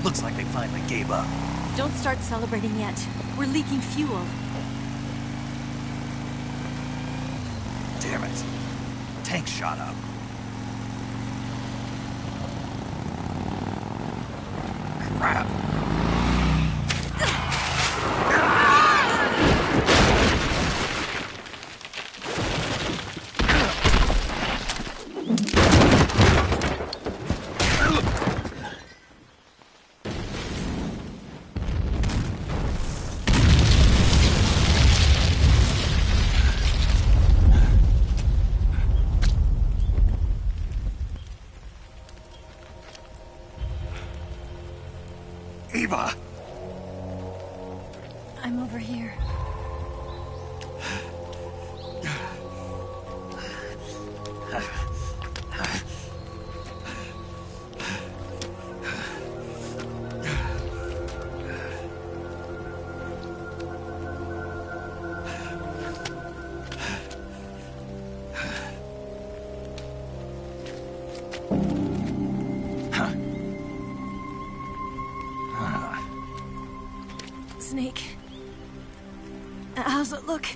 Looks like they finally gave up. Don't start celebrating yet. We're leaking fuel. Damn it. Tank shot up. Crap. Eva! I'm over here. Snake. How's it look?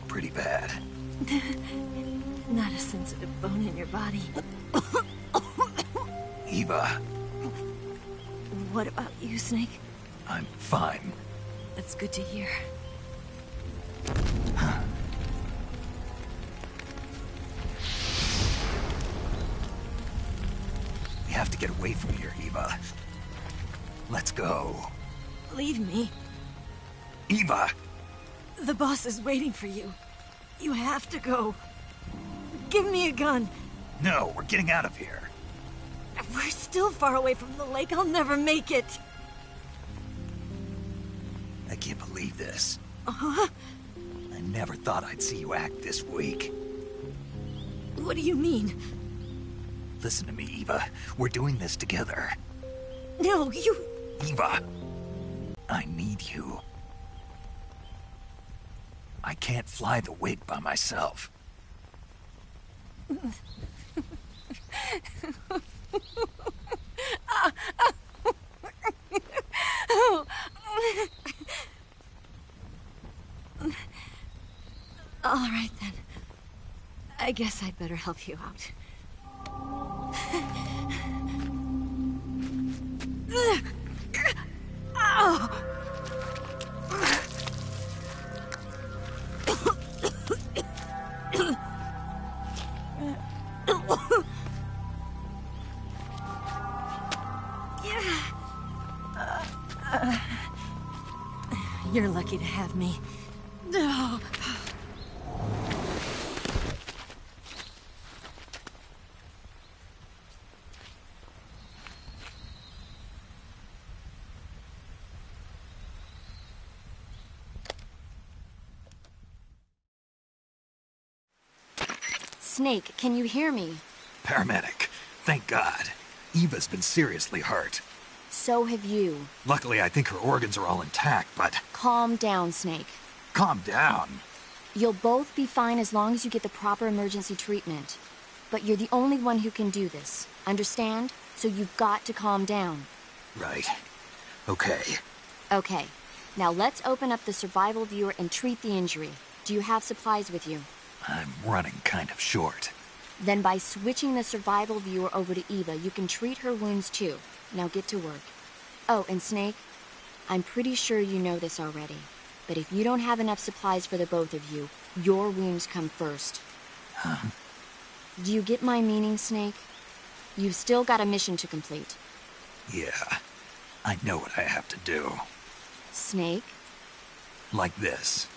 Pretty bad. Not a sensitive bone in your body. Eva, What about you, Snake? I'm fine. That's good to hear. We have to get away from here, Eva. Let's go. Leave me. Eva! The boss is waiting for you. You have to go. Give me a gun. No, we're getting out of here. We're still far away from the lake. I'll never make it. I can't believe this. Uh-huh. I never thought I'd see you act this weak. What do you mean? Listen to me, Eva. We're doing this together. No, you... Eva! I need you. I can't fly the wig by myself. All right, then. I guess I'd better help you out. Ow! You're lucky to have me. No. Snake, can you hear me? Paramedic. Thank God. Eva's been seriously hurt. So have you. Luckily, I think her organs are all intact, but... Calm down, Snake. Calm down. You'll both be fine as long as you get the proper emergency treatment. But you're the only one who can do this. Understand? So you've got to calm down. Right. Okay. Okay. Now let's open up the survival viewer and treat the injury. Do you have supplies with you? I'm running kind of short. Then by switching the survival viewer over to Eva, you can treat her wounds too. Now get to work. Oh, and Snake, I'm pretty sure you know this already, but if you don't have enough supplies for the both of you, your wounds come first. Huh? Do you get my meaning, Snake? You've still got a mission to complete. Yeah. I know what I have to do. Snake? Like this.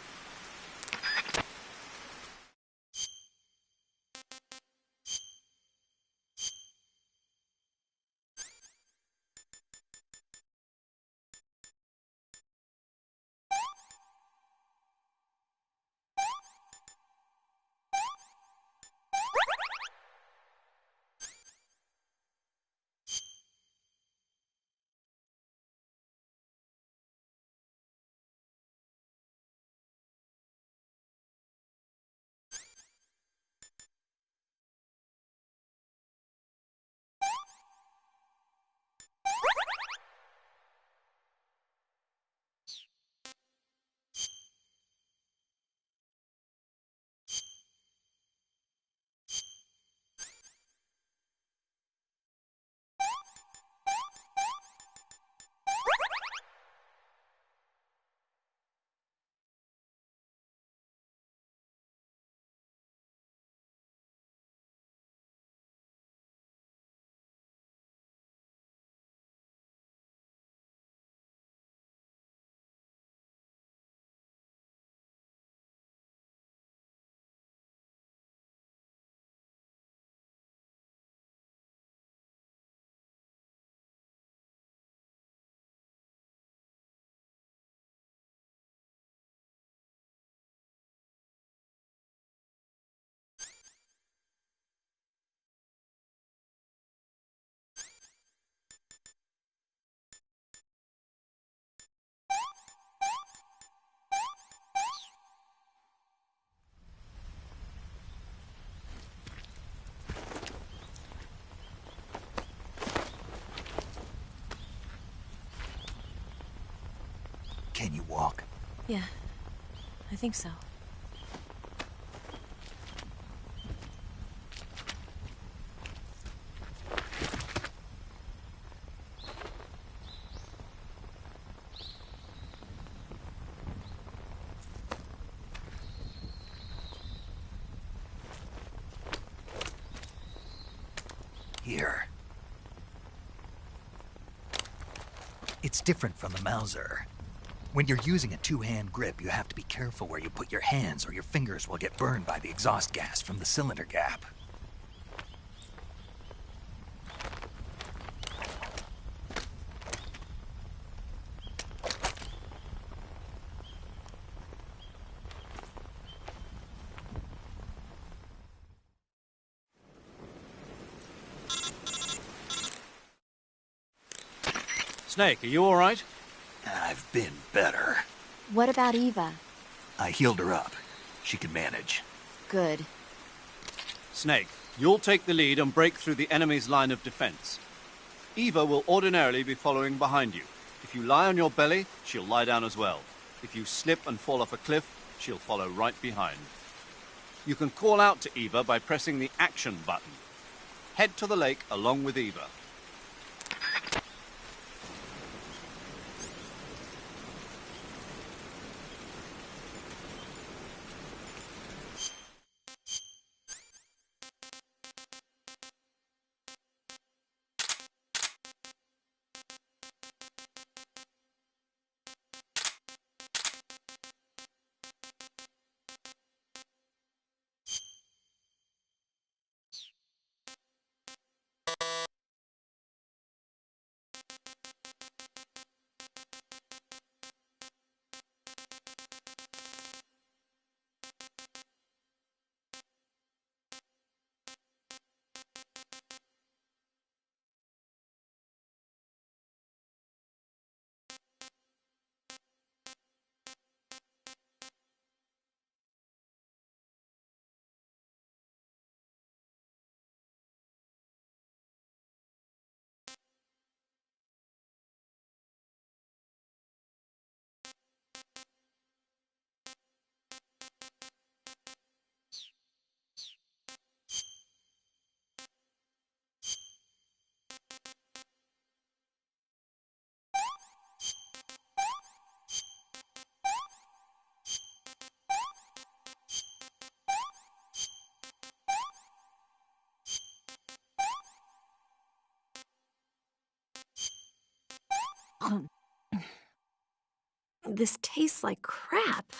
Can you walk? Yeah, I think so. Here. It's different from the Mauser. When you're using a two-hand grip, you have to be careful where you put your hands or your fingers will get burned by the exhaust gas from the cylinder gap. Snake, are you all right? I've been better. What about Eva? I healed her up. She can manage. Good. Snake, you'll take the lead and break through the enemy's line of defense. Eva will ordinarily be following behind you. If you lie on your belly, she'll lie down as well. If you slip and fall off a cliff, she'll follow right behind. You can call out to Eva by pressing the action button. Head to the lake along with Eva. This tastes like crap.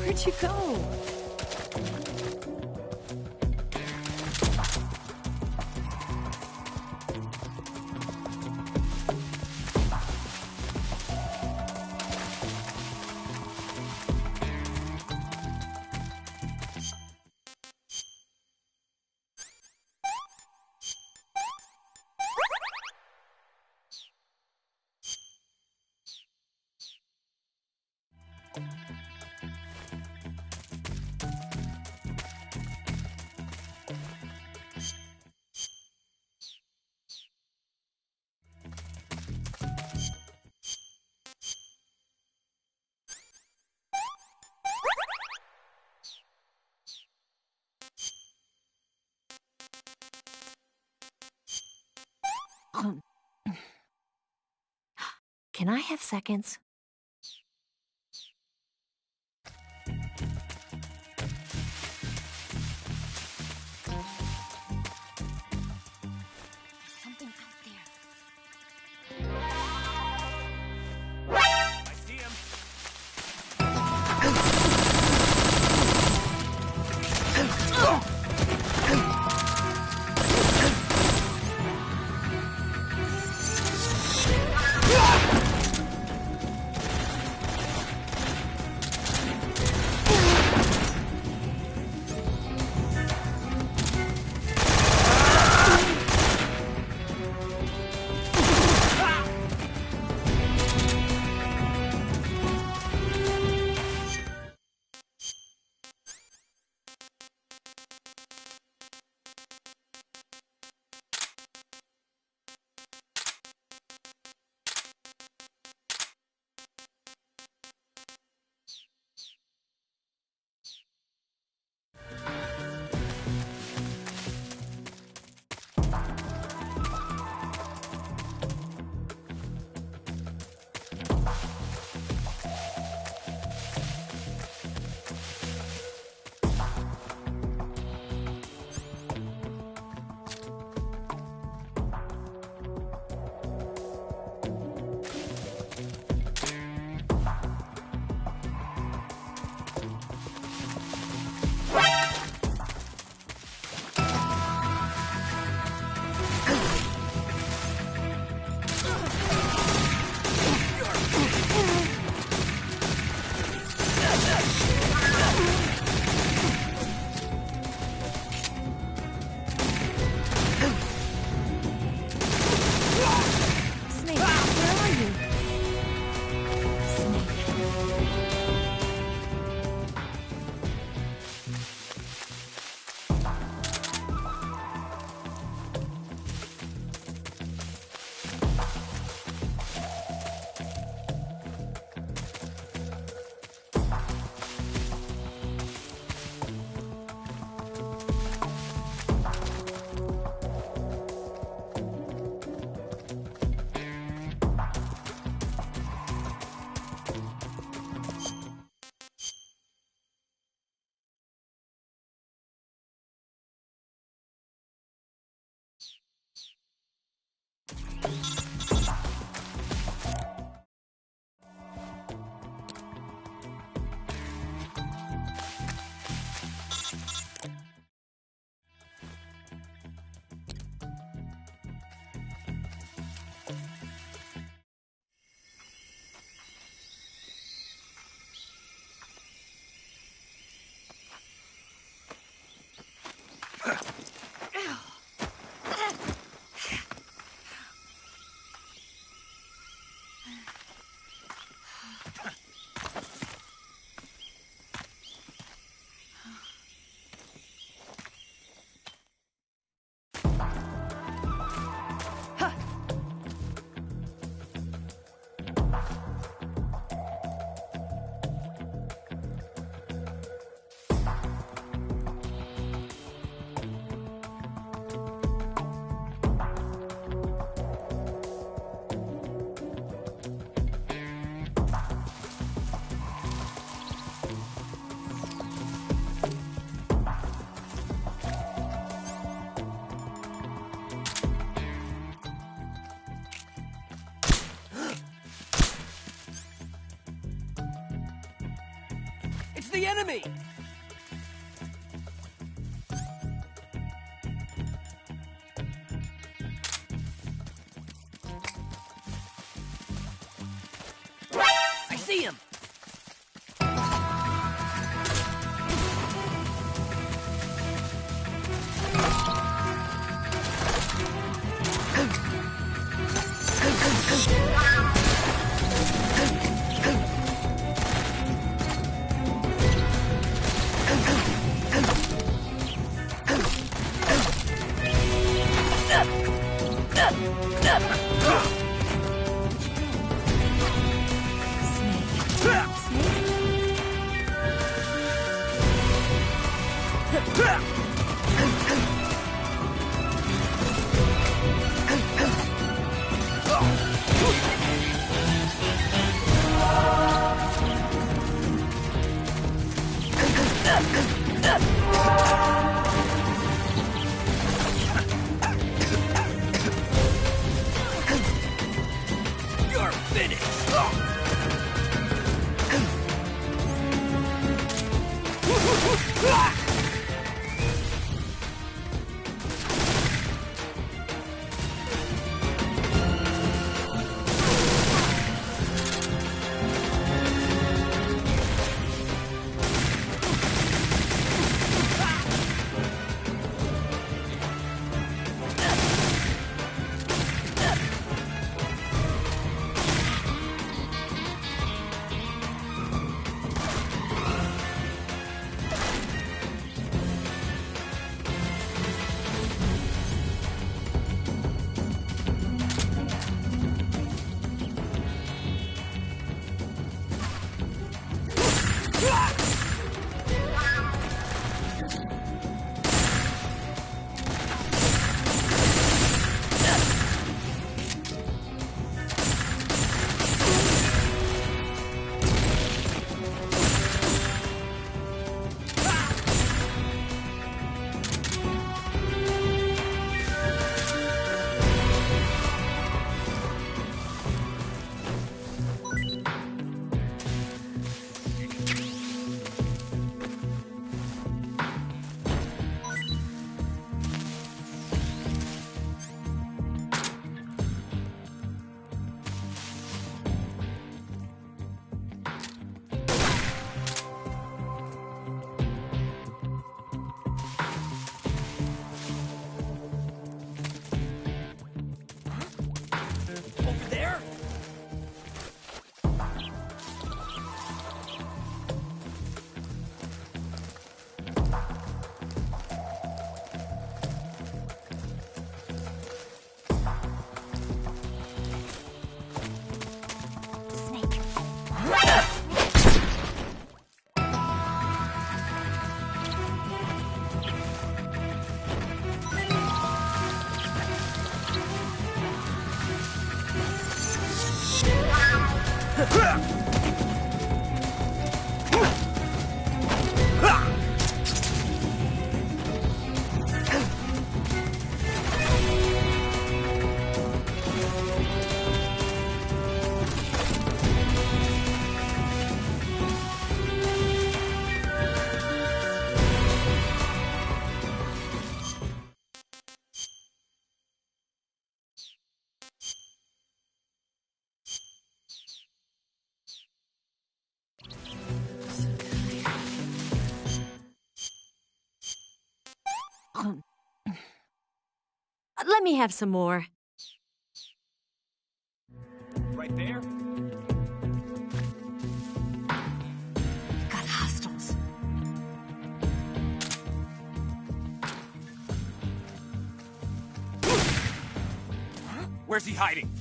Where'd you go? Can I have seconds? Something out there. I see him. the enemy! I see him! You're finished! Over there? Let me have some more. Right there? Got hostiles. Where's he hiding?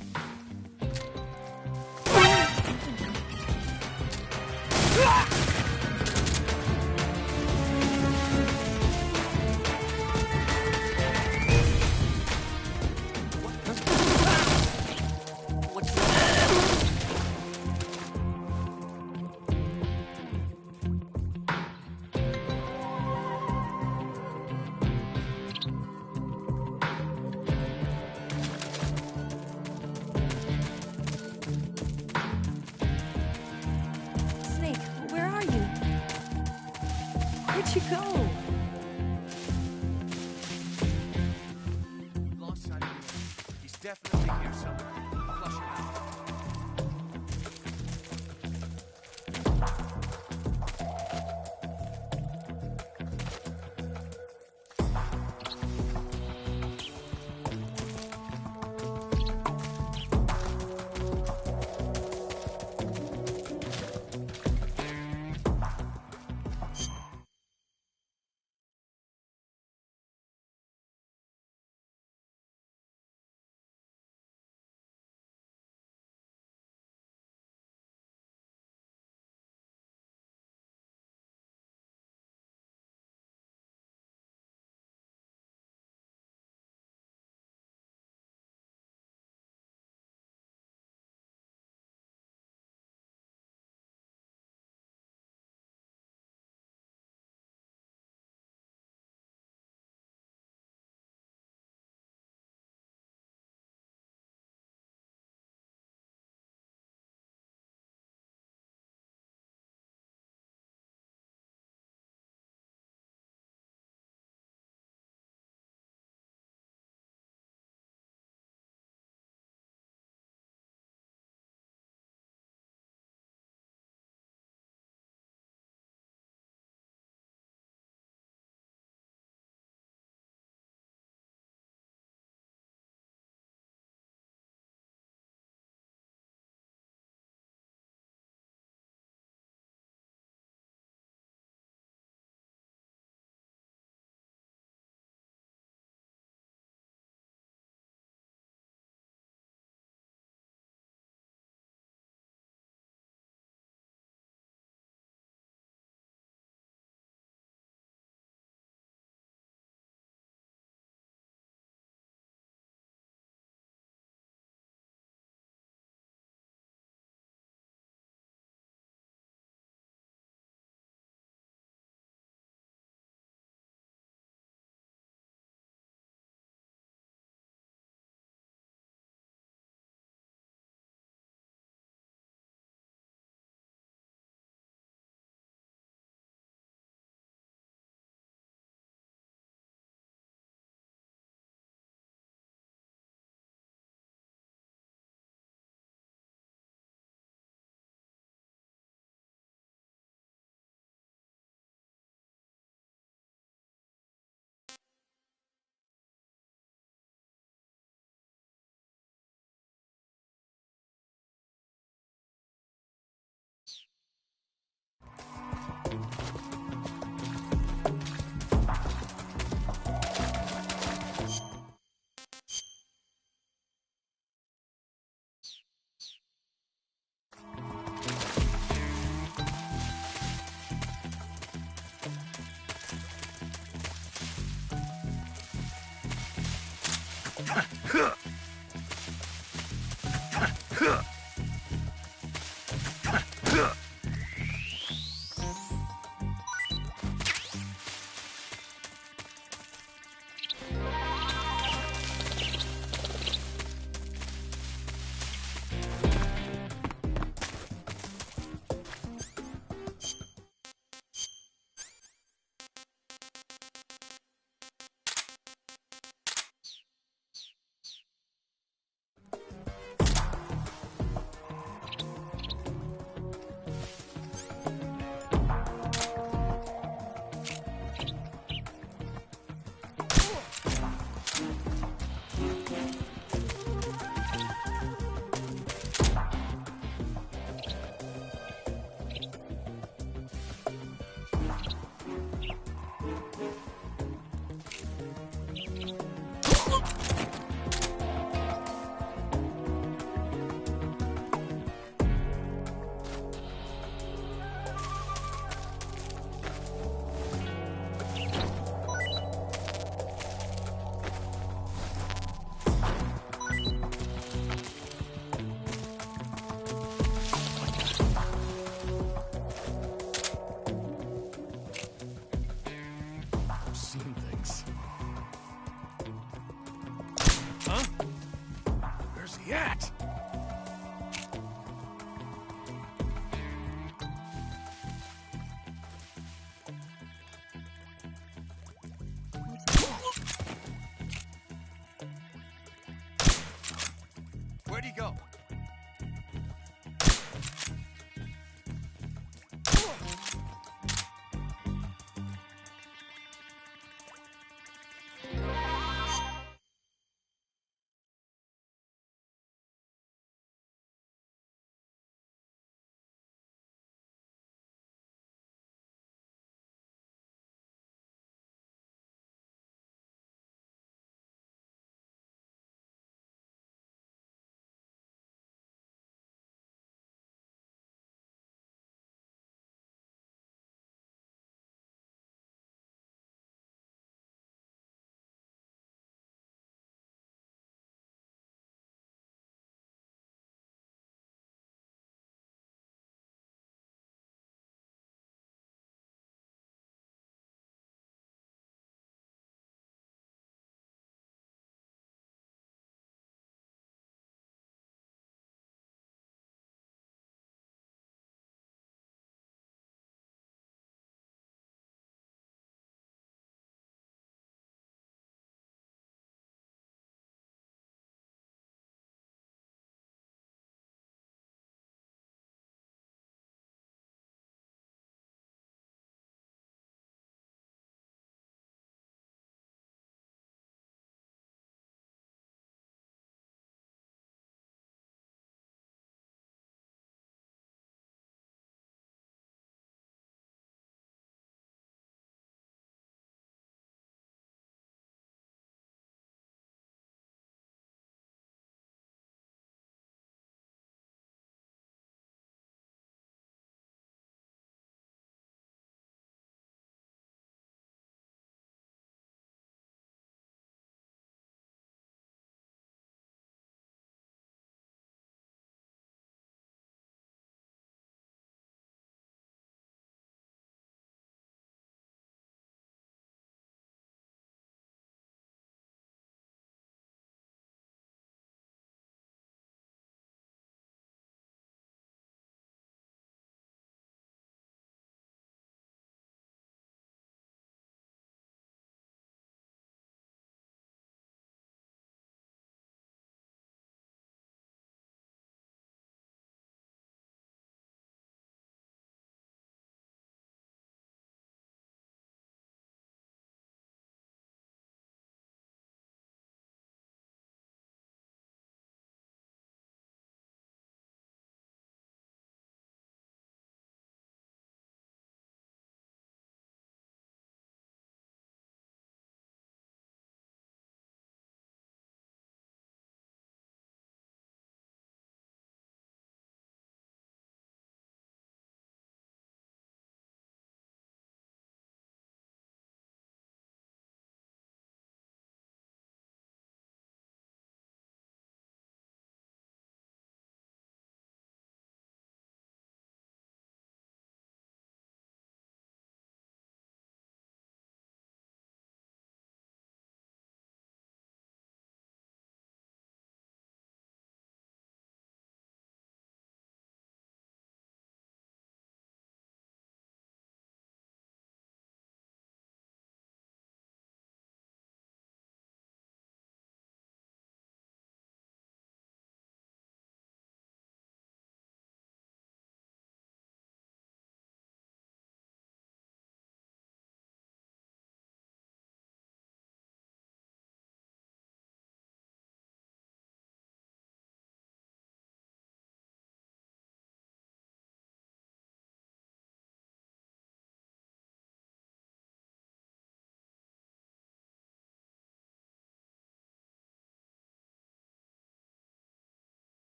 Snake, where are you? she go? Lost sight of him. He's definitely here somewhere. Flush him out.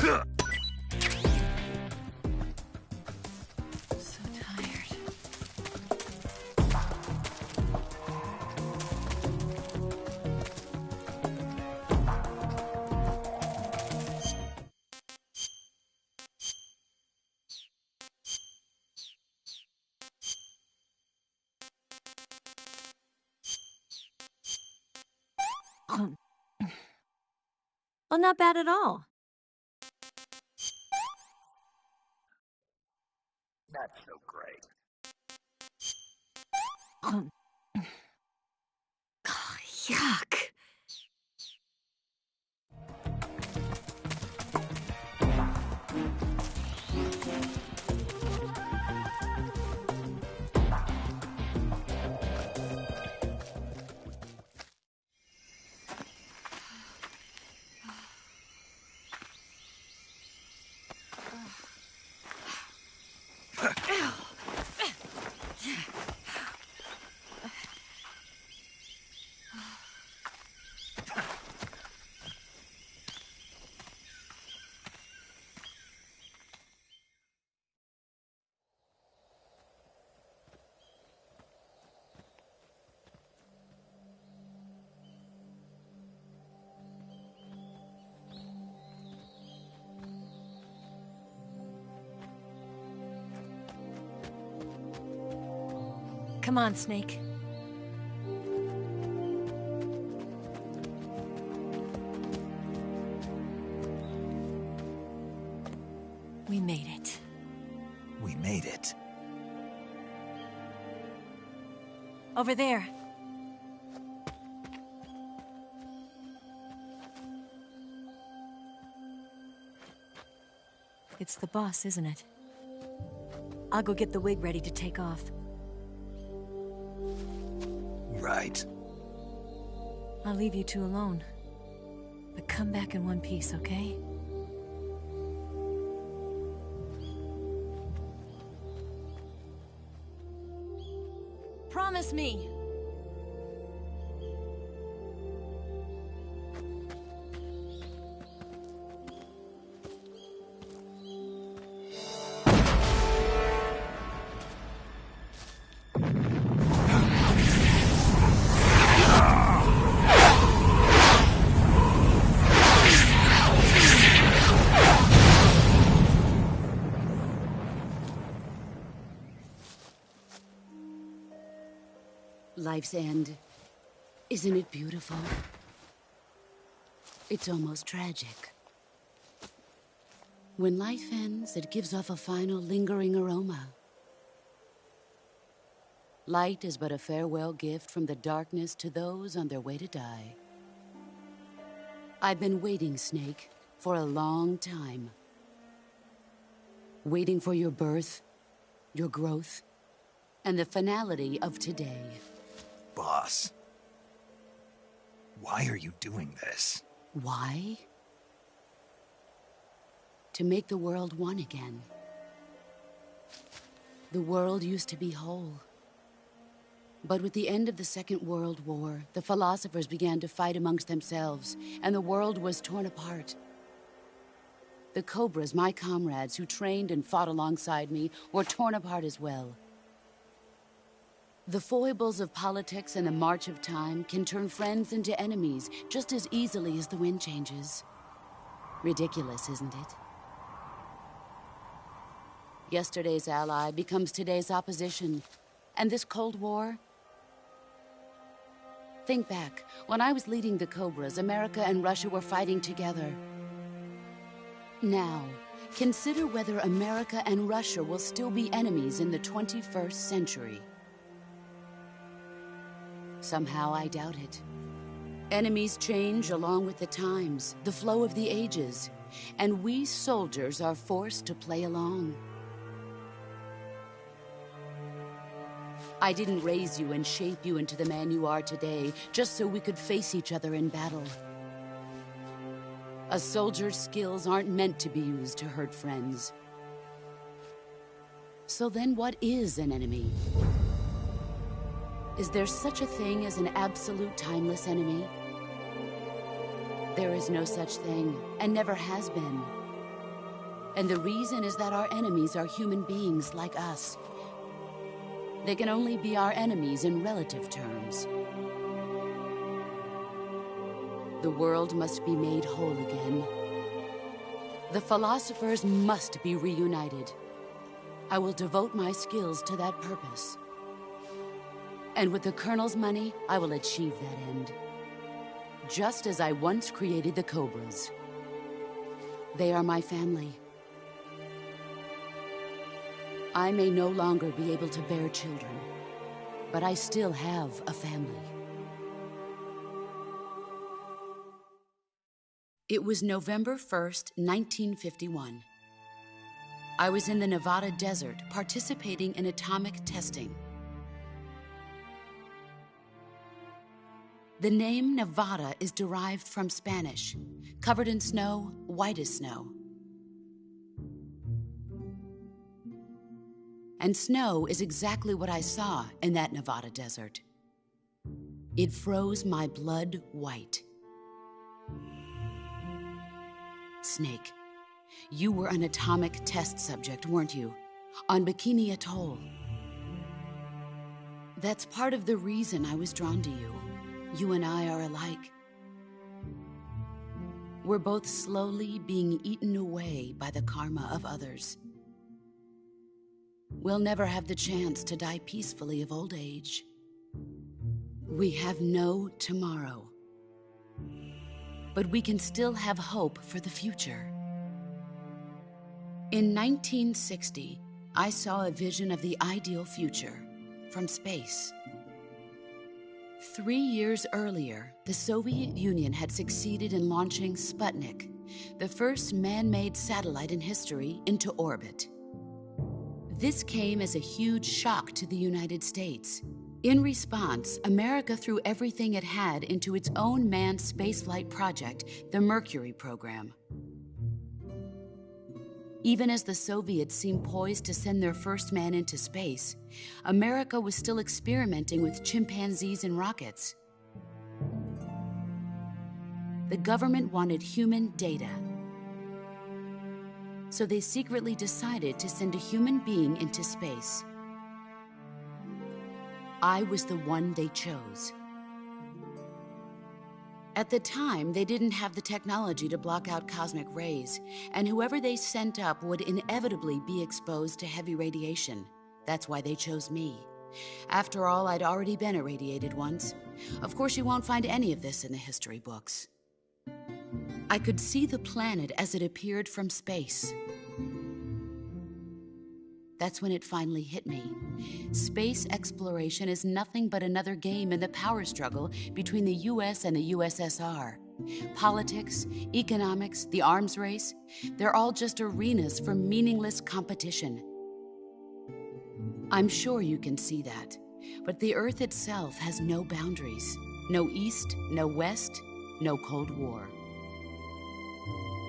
So tired. Well, not bad at all. Not so great. Oh, yuck. Come on, Snake. We made it. We made it. Over there. It's the boss, isn't it? I'll go get the wig ready to take off. Right. I'll leave you two alone. But come back in one piece, okay? Promise me! Life's end. Isn't it beautiful? It's almost tragic. When life ends, it gives off a final lingering aroma. Light is but a farewell gift from the darkness to those on their way to die. I've been waiting, Snake, for a long time. Waiting for your birth, your growth, and the finality of today. Boss. Why are you doing this? Why? To make the world one again. The world used to be whole. But with the end of the Second World War, the philosophers began to fight amongst themselves, and the world was torn apart. The Cobras, my comrades who trained and fought alongside me, were torn apart as well. The foibles of politics and the march of time can turn friends into enemies just as easily as the wind changes. Ridiculous, isn't it? Yesterday's ally becomes today's opposition. And this Cold War? Think back. When I was leading the Cobras, America and Russia were fighting together. Now, consider whether America and Russia will still be enemies in the 21st century. Somehow I doubt it. Enemies change along with the times, the flow of the ages, and we soldiers are forced to play along. I didn't raise you and shape you into the man you are today just so we could face each other in battle. A soldier's skills aren't meant to be used to hurt friends. So then what is an enemy? Is there such a thing as an absolute timeless enemy? There is no such thing, and never has been. And the reason is that our enemies are human beings like us. They can only be our enemies in relative terms. The world must be made whole again. The philosophers must be reunited. I will devote my skills to that purpose. And with the Colonel's money, I will achieve that end. Just as I once created the Cobras. They are my family. I may no longer be able to bear children, but I still have a family. It was November 1st, 1951. I was in the Nevada desert participating in atomic testing. The name Nevada is derived from Spanish, covered in snow, white as snow. And snow is exactly what I saw in that Nevada desert. It froze my blood white. Snake, you were an atomic test subject, weren't you? On Bikini Atoll. That's part of the reason I was drawn to you. You and I are alike. We're both slowly being eaten away by the karma of others. We'll never have the chance to die peacefully of old age. We have no tomorrow. But we can still have hope for the future. In 1960, I saw a vision of the ideal future from space. 3 years earlier, the Soviet Union had succeeded in launching Sputnik, the first man-made satellite in history, into orbit. This came as a huge shock to the United States. In response, America threw everything it had into its own manned spaceflight project, the Mercury program. Even as the Soviets seemed poised to send their first man into space, America was still experimenting with chimpanzees and rockets. The government wanted human data. So they secretly decided to send a human being into space. I was the one they chose. At the time, they didn't have the technology to block out cosmic rays, and whoever they sent up would inevitably be exposed to heavy radiation. That's why they chose me. After all, I'd already been irradiated once. Of course, you won't find any of this in the history books. I could see the planet as it appeared from space. That's when it finally hit me. Space exploration is nothing but another game in the power struggle between the US and the USSR. Politics, economics, the arms race, they're all just arenas for meaningless competition. I'm sure you can see that, but the Earth itself has no boundaries. No East, no West, no Cold War.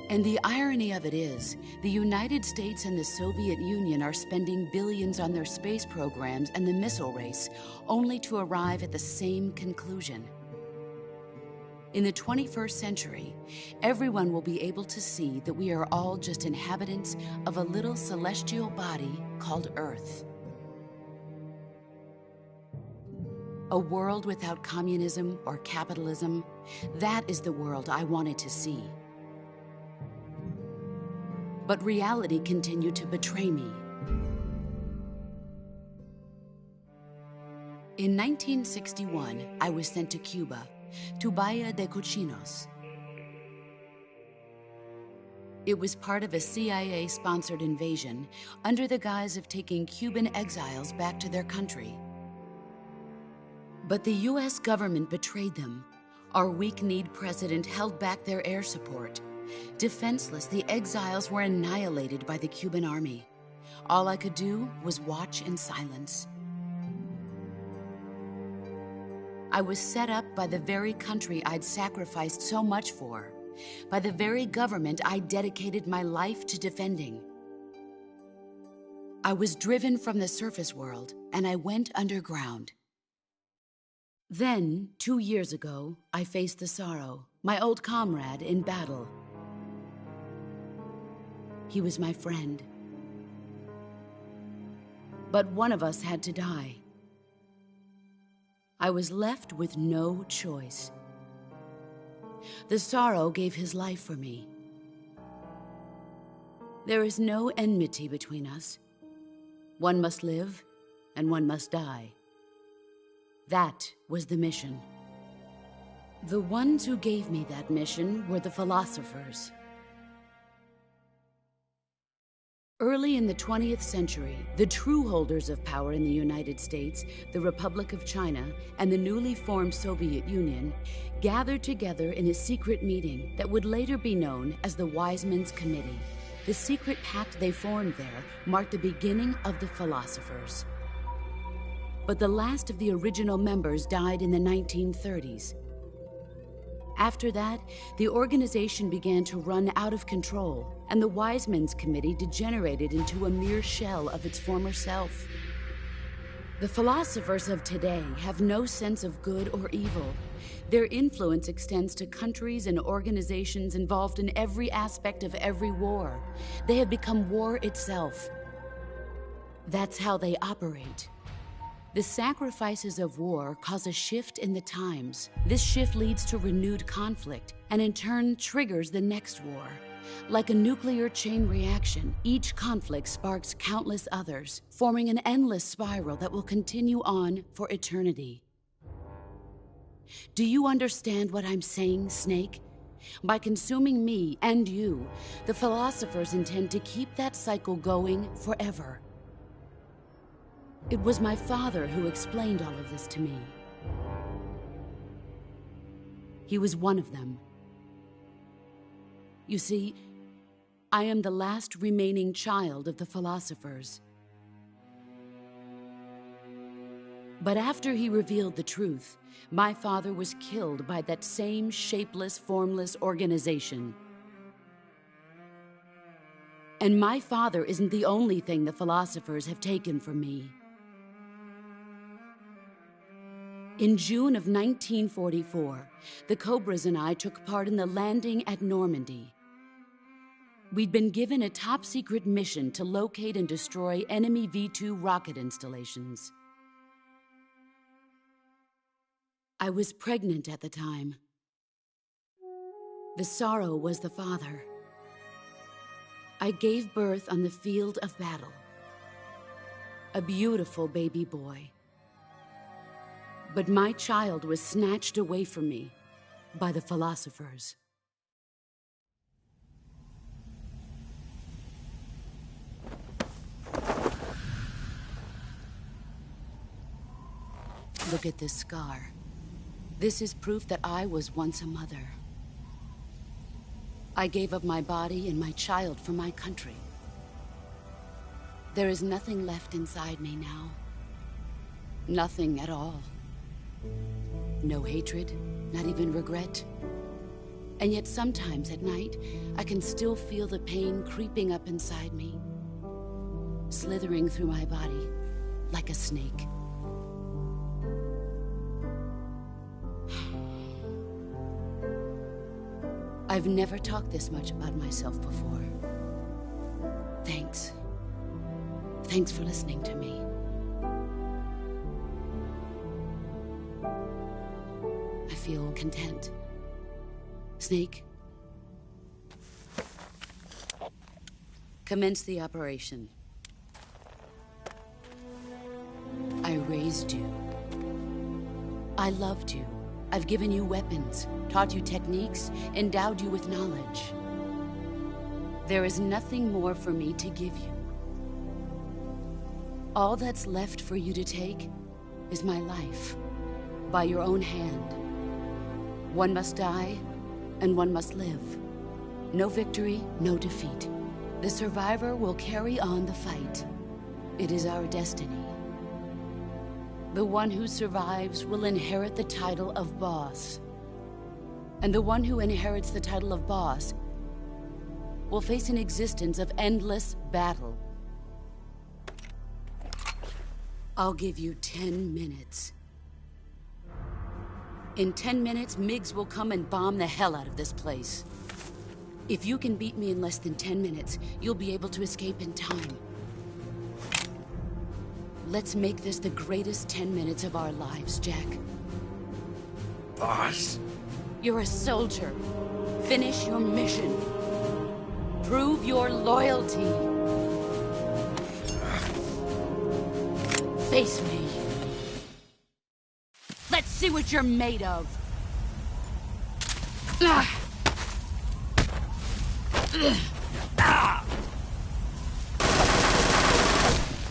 And the irony of it is, the United States and the Soviet Union are spending billions on their space programs and the missile race, only to arrive at the same conclusion. In the 21st century, everyone will be able to see that we are all just inhabitants of a little celestial body called Earth. A world without communism or capitalism, that is the world I wanted to see. But reality continued to betray me. In 1961, I was sent to Cuba, to Bahia de Cochinos. It was part of a CIA-sponsored invasion under the guise of taking Cuban exiles back to their country. But the US government betrayed them. Our weak-kneed president held back their air support. Defenseless, the exiles were annihilated by the Cuban army. All I could do was watch in silence. I was set up by the very country I'd sacrificed so much for, by the very government I dedicated my life to defending. I was driven from the surface world, and I went underground. Then, 2 years ago, I faced the sorrow, my old comrade in battle. He was my friend. But one of us had to die. I was left with no choice. The Sorrow gave his life for me. There is no enmity between us. One must live, and one must die. That was the mission. The ones who gave me that mission were the philosophers. Early in the 20th century, the true holders of power in the United States, the Republic of China, and the newly formed Soviet Union gathered together in a secret meeting that would later be known as the Wise Men's Committee. The secret pact they formed there marked the beginning of the philosophers. But the last of the original members died in the 1930s. After that, the organization began to run out of control, and the Wise Men's Committee degenerated into a mere shell of its former self. The philosophers of today have no sense of good or evil. Their influence extends to countries and organizations involved in every aspect of every war. They have become war itself. That's how they operate. The sacrifices of war cause a shift in the times. This shift leads to renewed conflict, and in turn triggers the next war. Like a nuclear chain reaction, each conflict sparks countless others, forming an endless spiral that will continue on for eternity. Do you understand what I'm saying, Snake? By consuming me and you, the philosophers intend to keep that cycle going forever. It was my father who explained all of this to me. He was one of them. You see, I am the last remaining child of the philosophers. But after he revealed the truth, my father was killed by that same shapeless, formless organization. And my father isn't the only thing the philosophers have taken from me. In June of 1944, the Cobras and I took part in the landing at Normandy. We'd been given a top-secret mission to locate and destroy enemy V-2 rocket installations. I was pregnant at the time. The Sorrow was the father. I gave birth on the field of battle. A beautiful baby boy. But my child was snatched away from me by the philosophers. Look at this scar. This is proof that I was once a mother. I gave up my body and my child for my country. There is nothing left inside me now. Nothing at all. No hatred, not even regret. And yet sometimes at night, I can still feel the pain creeping up inside me, slithering through my body like a snake. I've never talked this much about myself before. Thanks. Thanks for listening to me. I feel content. Snake, commence the operation. I raised you. I loved you. I've given you weapons, taught you techniques, endowed you with knowledge. There is nothing more for me to give you. All that's left for you to take is my life, by your own hand. One must die, and one must live. No victory, no defeat. The survivor will carry on the fight. It is our destiny. The one who survives will inherit the title of boss. And the one who inherits the title of boss will face an existence of endless battle. I'll give you 10 minutes. In 10 minutes, MiGs will come and bomb the hell out of this place. If you can beat me in less than 10 minutes, you'll be able to escape in time. Let's make this the greatest 10 minutes of our lives, Jack. Boss? You're a soldier. Finish your mission. Prove your loyalty. Face me. Let's see what you're made of.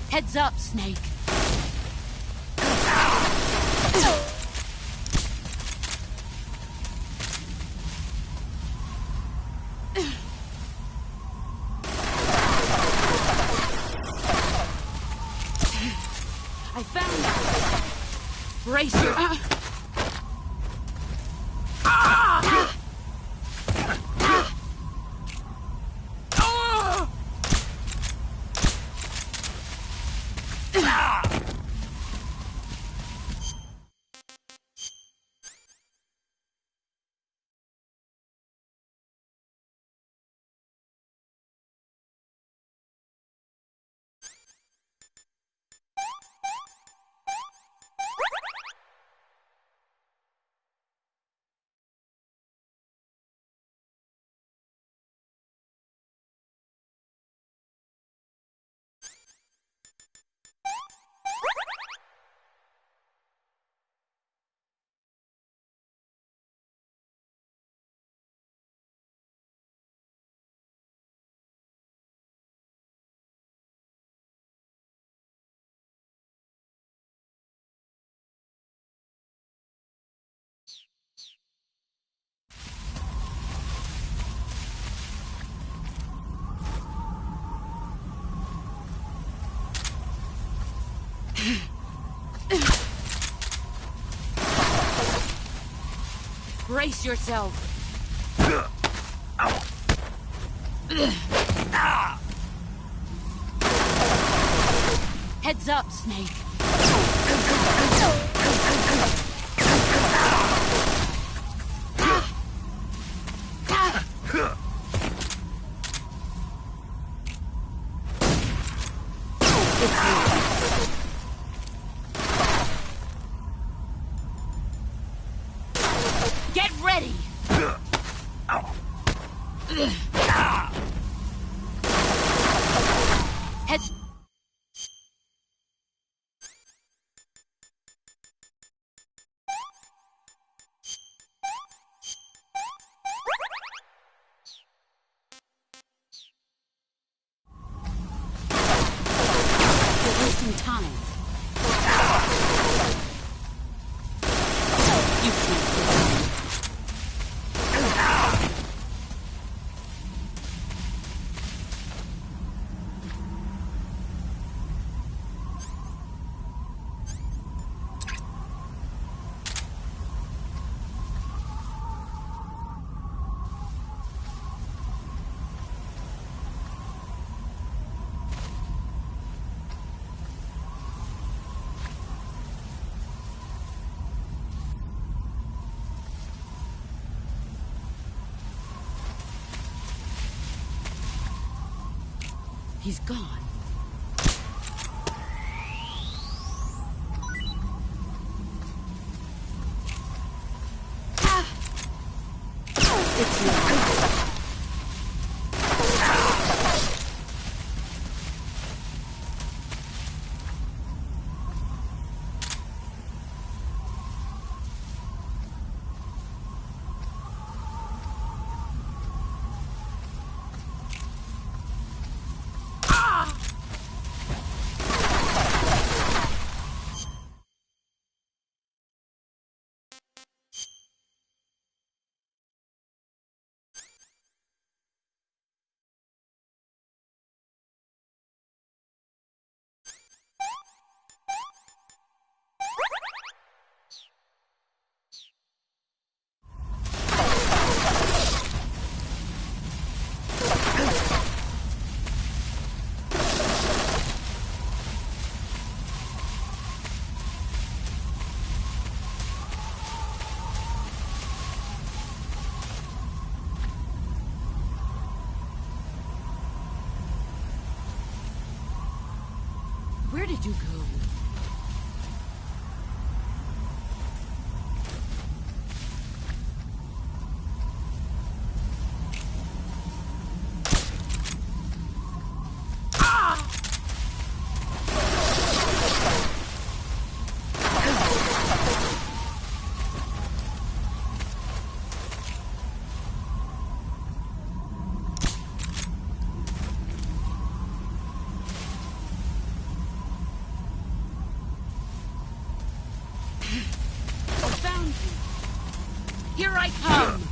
Heads up, Snake. I found it. Brace your... Brace yourself. Heads up, Snake. Get ready! Heads... You're wasting time. You can't get me. He's gone. It's not. Where did you go? Found you. Here I come.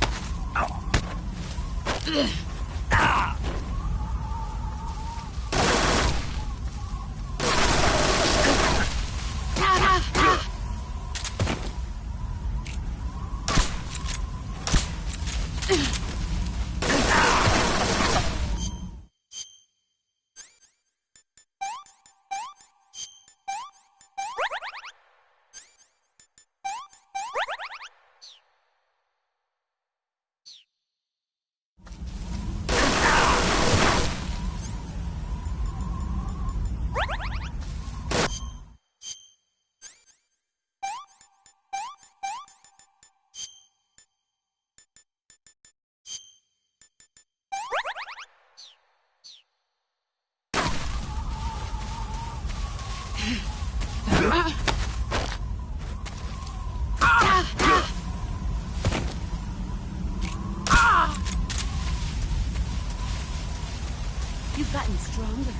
You've gotten stronger.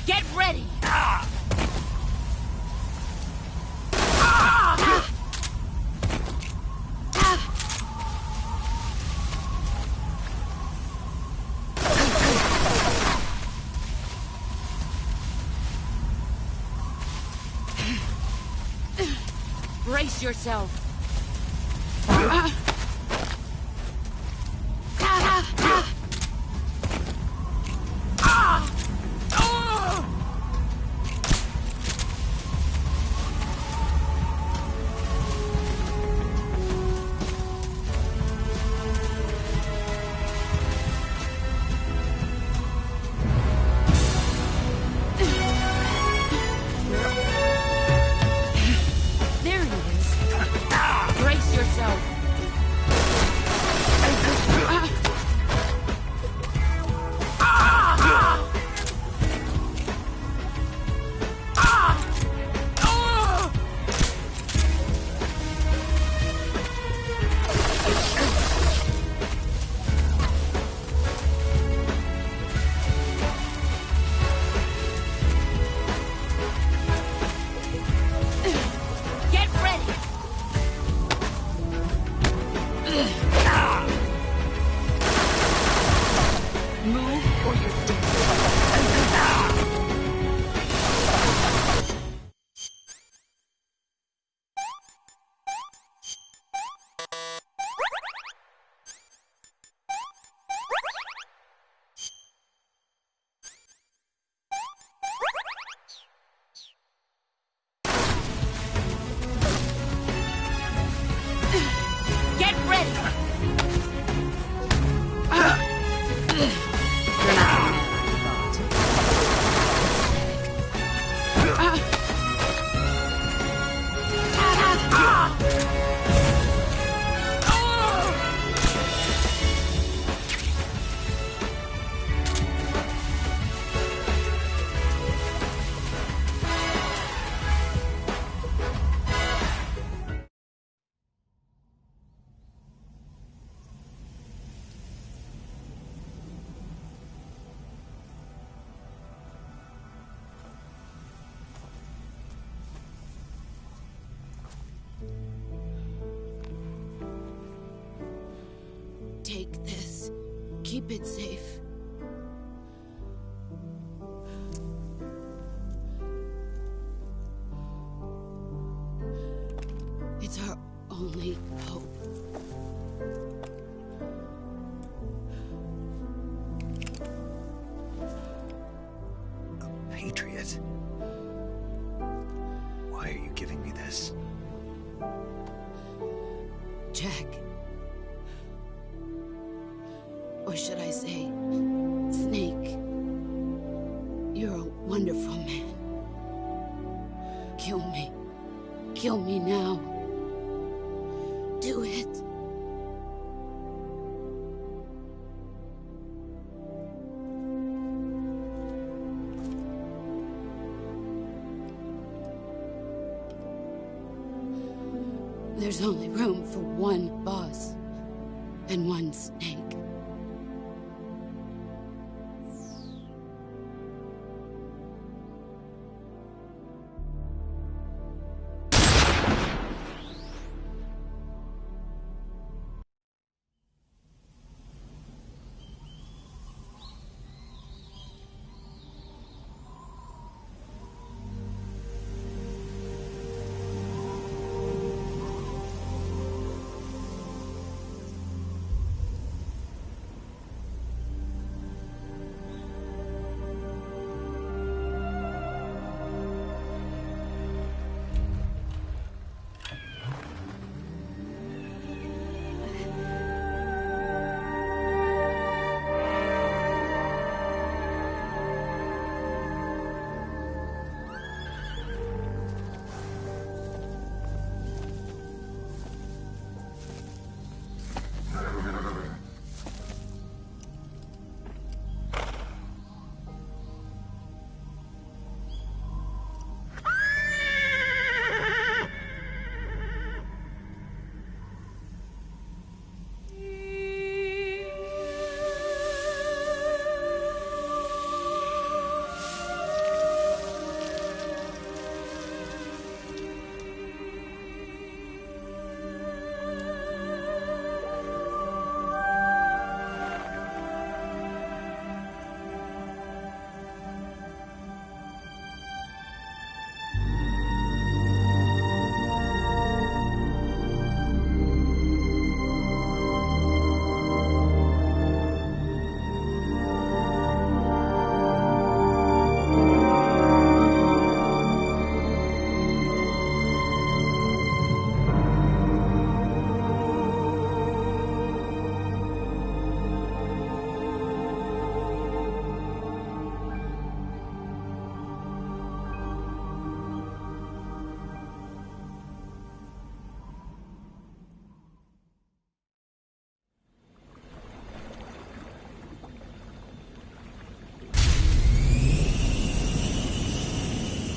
Get ready! Brace yourself. There he is. Brace yourself. Get ready! Move or you're dead. Get ready! Take this. Keep it safe. It's our only hope. A patriot? Why are you giving me this? Jack. Or should I say, Snake. You're a wonderful man. Kill me. Kill me now. Do it. There's only room for one boss and one snake.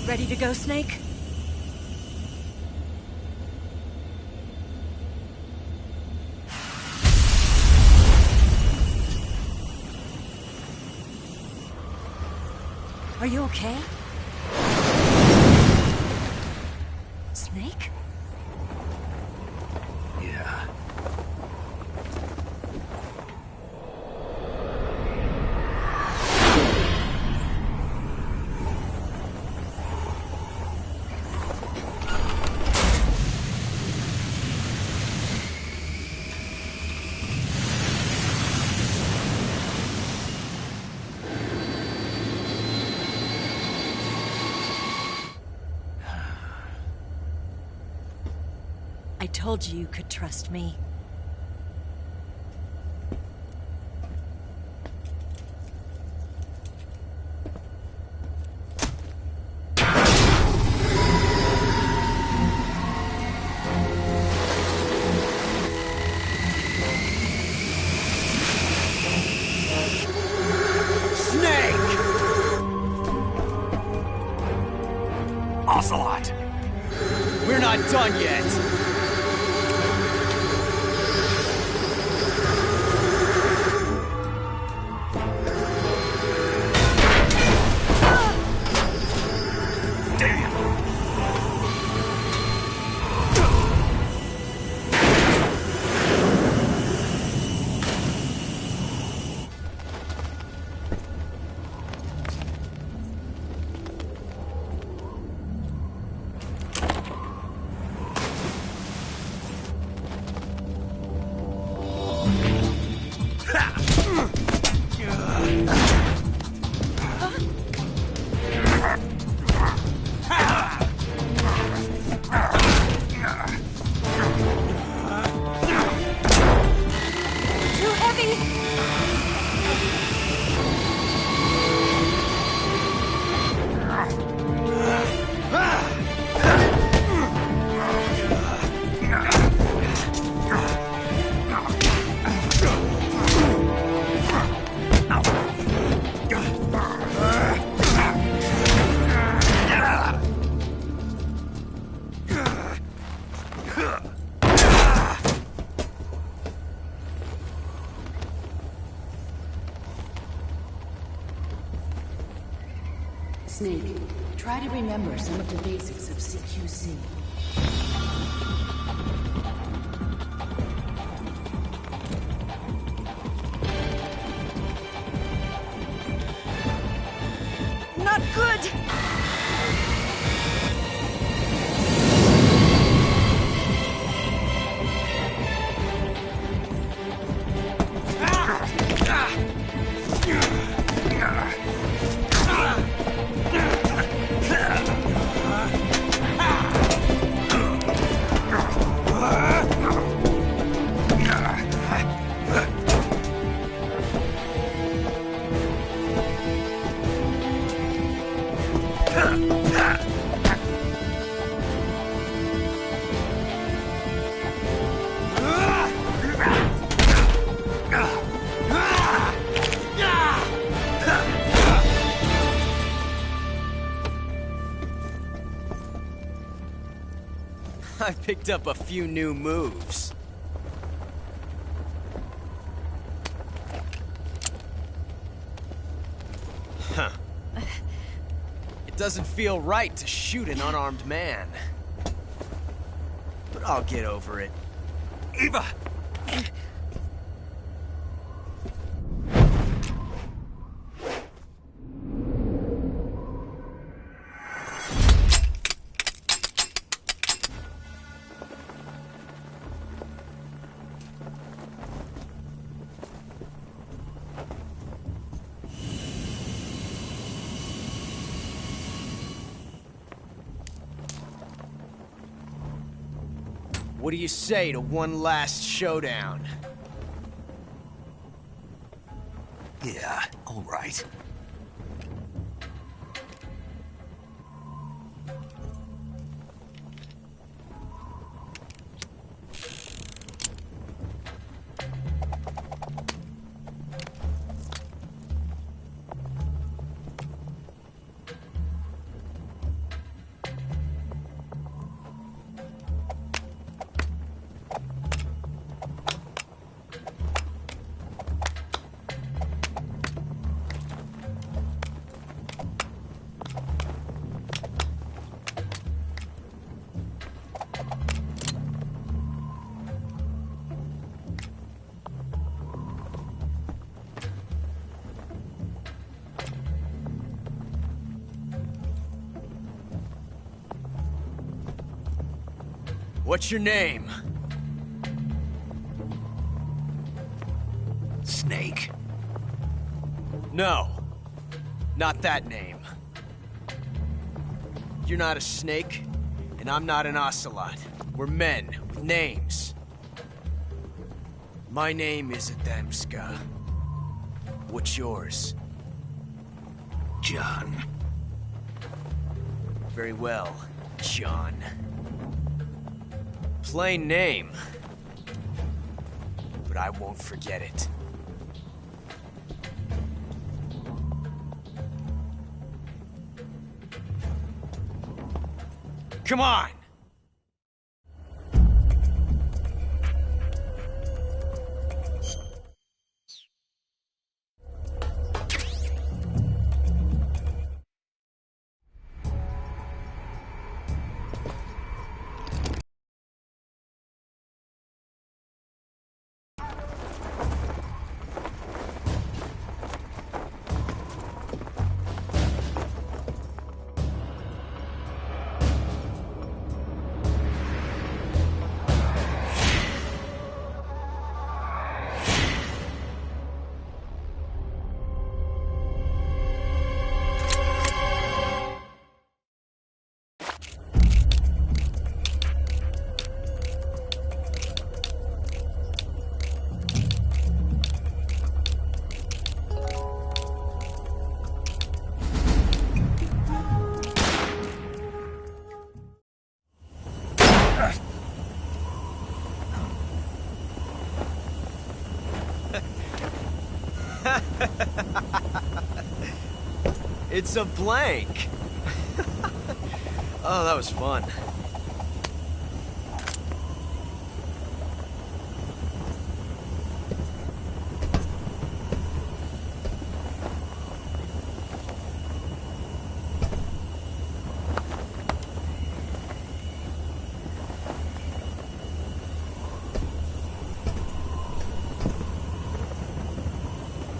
Ready to go, Snake? Are you okay? Snake? Yeah. I told you you could trust me. Ocelot! We're not done yet! Snake, try to remember some of the basics of CQC. Not good! I picked up a few new moves. Huh. It doesn't feel right to shoot an unarmed man. But I'll get over it. Eva! What do you say to one last showdown? Yeah, all right. What's your name? Snake. No. Not that name. You're not a snake, and I'm not an ocelot. We're men with names. My name is Adamska. What's yours? John. Very well, John. Plain name. But I won't forget it. Come on! It's a blank. Oh, that was fun.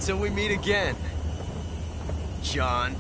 Until we meet again, John.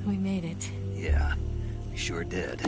We made it. Yeah, we sure did.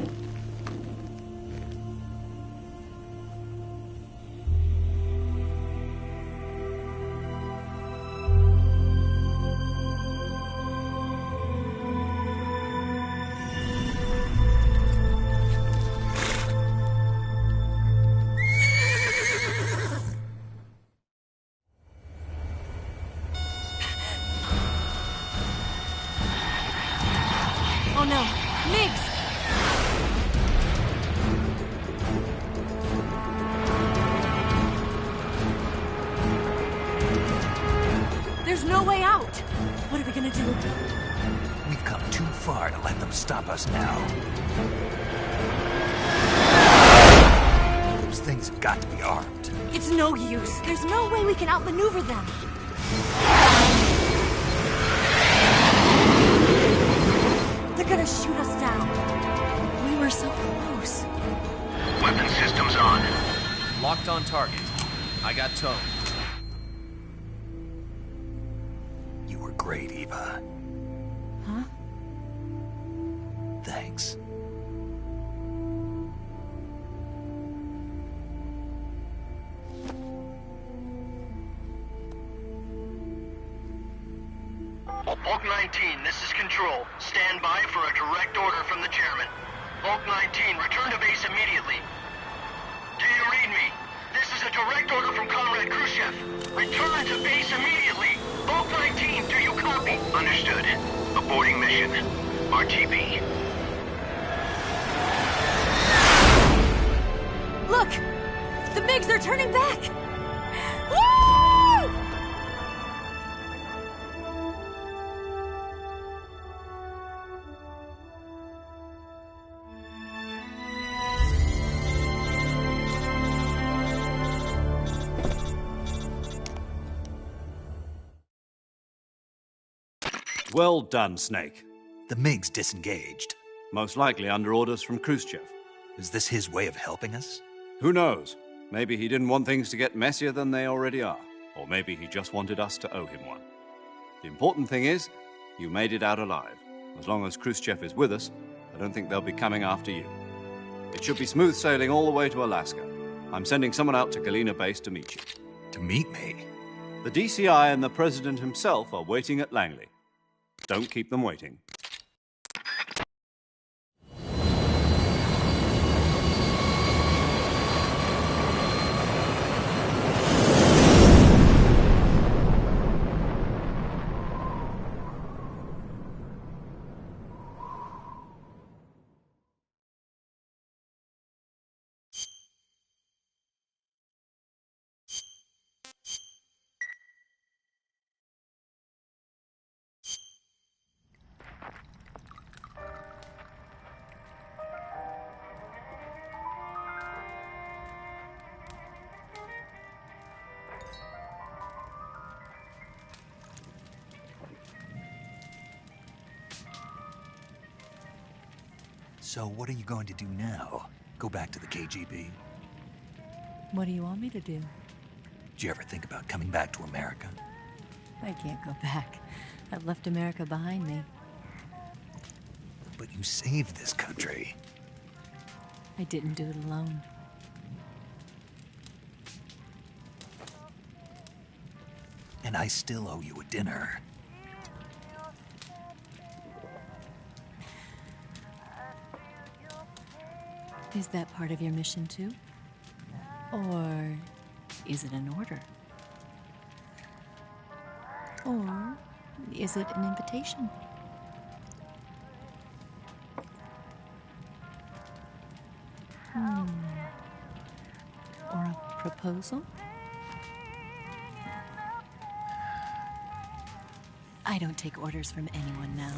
Oh no! Migs! There's no way out! What are we gonna do? We've come too far to let them stop us now. Those things have got to be armed. It's no use. There's no way we can outmaneuver them. They're gonna shoot us down. We were so close. Weapon systems on. Locked on target. I got towed. You were great, Eva. Huh? Thanks. Bulk 19, this is Control. Stand by for a direct order from the chairman. Bulk 19, return to base immediately. Do you read me? This is a direct order from Comrade Khrushchev. Return to base immediately. Bulk 19, do you copy? Understood. Aborting mission. RTB. Look! The MiGs are turning back! Woo! Well done, Snake. The MiGs disengaged. Most likely under orders from Khrushchev. Is this his way of helping us? Who knows? Maybe he didn't want things to get messier than they already are. Or maybe he just wanted us to owe him one. The important thing is, you made it out alive. As long as Khrushchev is with us, I don't think they'll be coming after you. It should be smooth sailing all the way to Alaska. I'm sending someone out to Galena Base to meet you. To meet me? The DCI and the President himself are waiting at Langley. Don't keep them waiting. So what are you going to do now? Go back to the KGB? What do you want me to do? Did you ever think about coming back to America? I can't go back. I've left America behind me. But you saved this country. I didn't do it alone. And I still owe you a dinner. Is that part of your mission too? Or is it an order? Or is it an invitation? Or a proposal? I don't take orders from anyone now.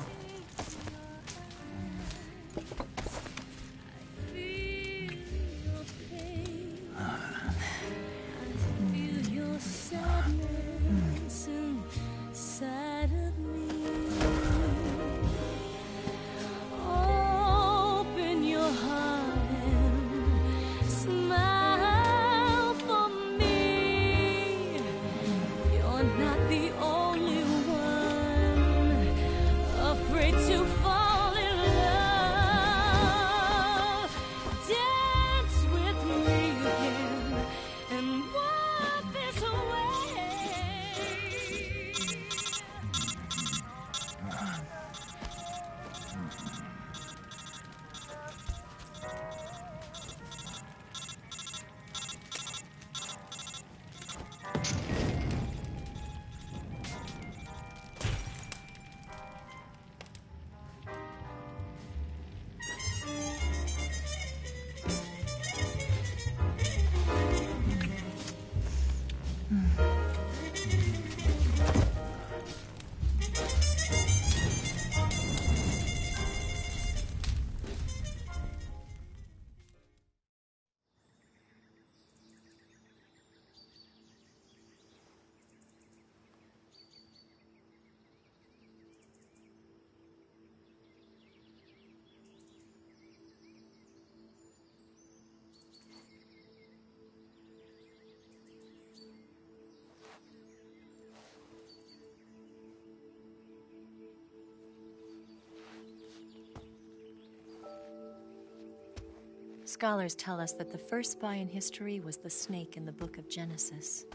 Scholars tell us that the first spy in history was the snake in the book of Genesis.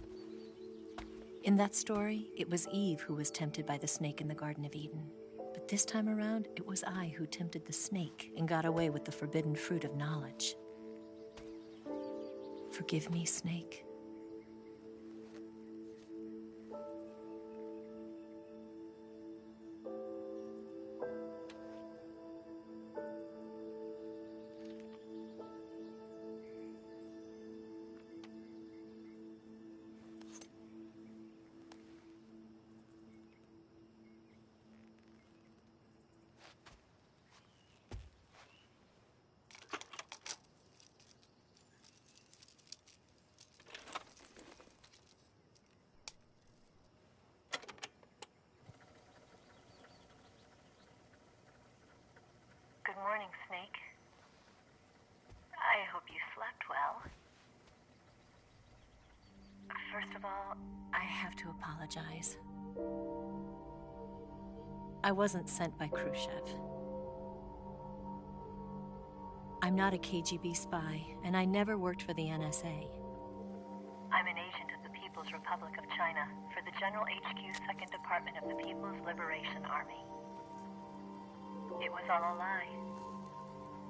In that story, it was Eve who was tempted by the snake in the Garden of Eden. But this time around, it was I who tempted the snake and got away with the forbidden fruit of knowledge. Forgive me, Snake. Good morning, Snake. I hope you slept well. First of all, I have to apologize. I wasn't sent by Khrushchev. I'm not a KGB spy, and I never worked for the NSA. I'm an agent of the People's Republic of China for the General HQ 2nd Department of the People's Liberation Army. It was all a lie.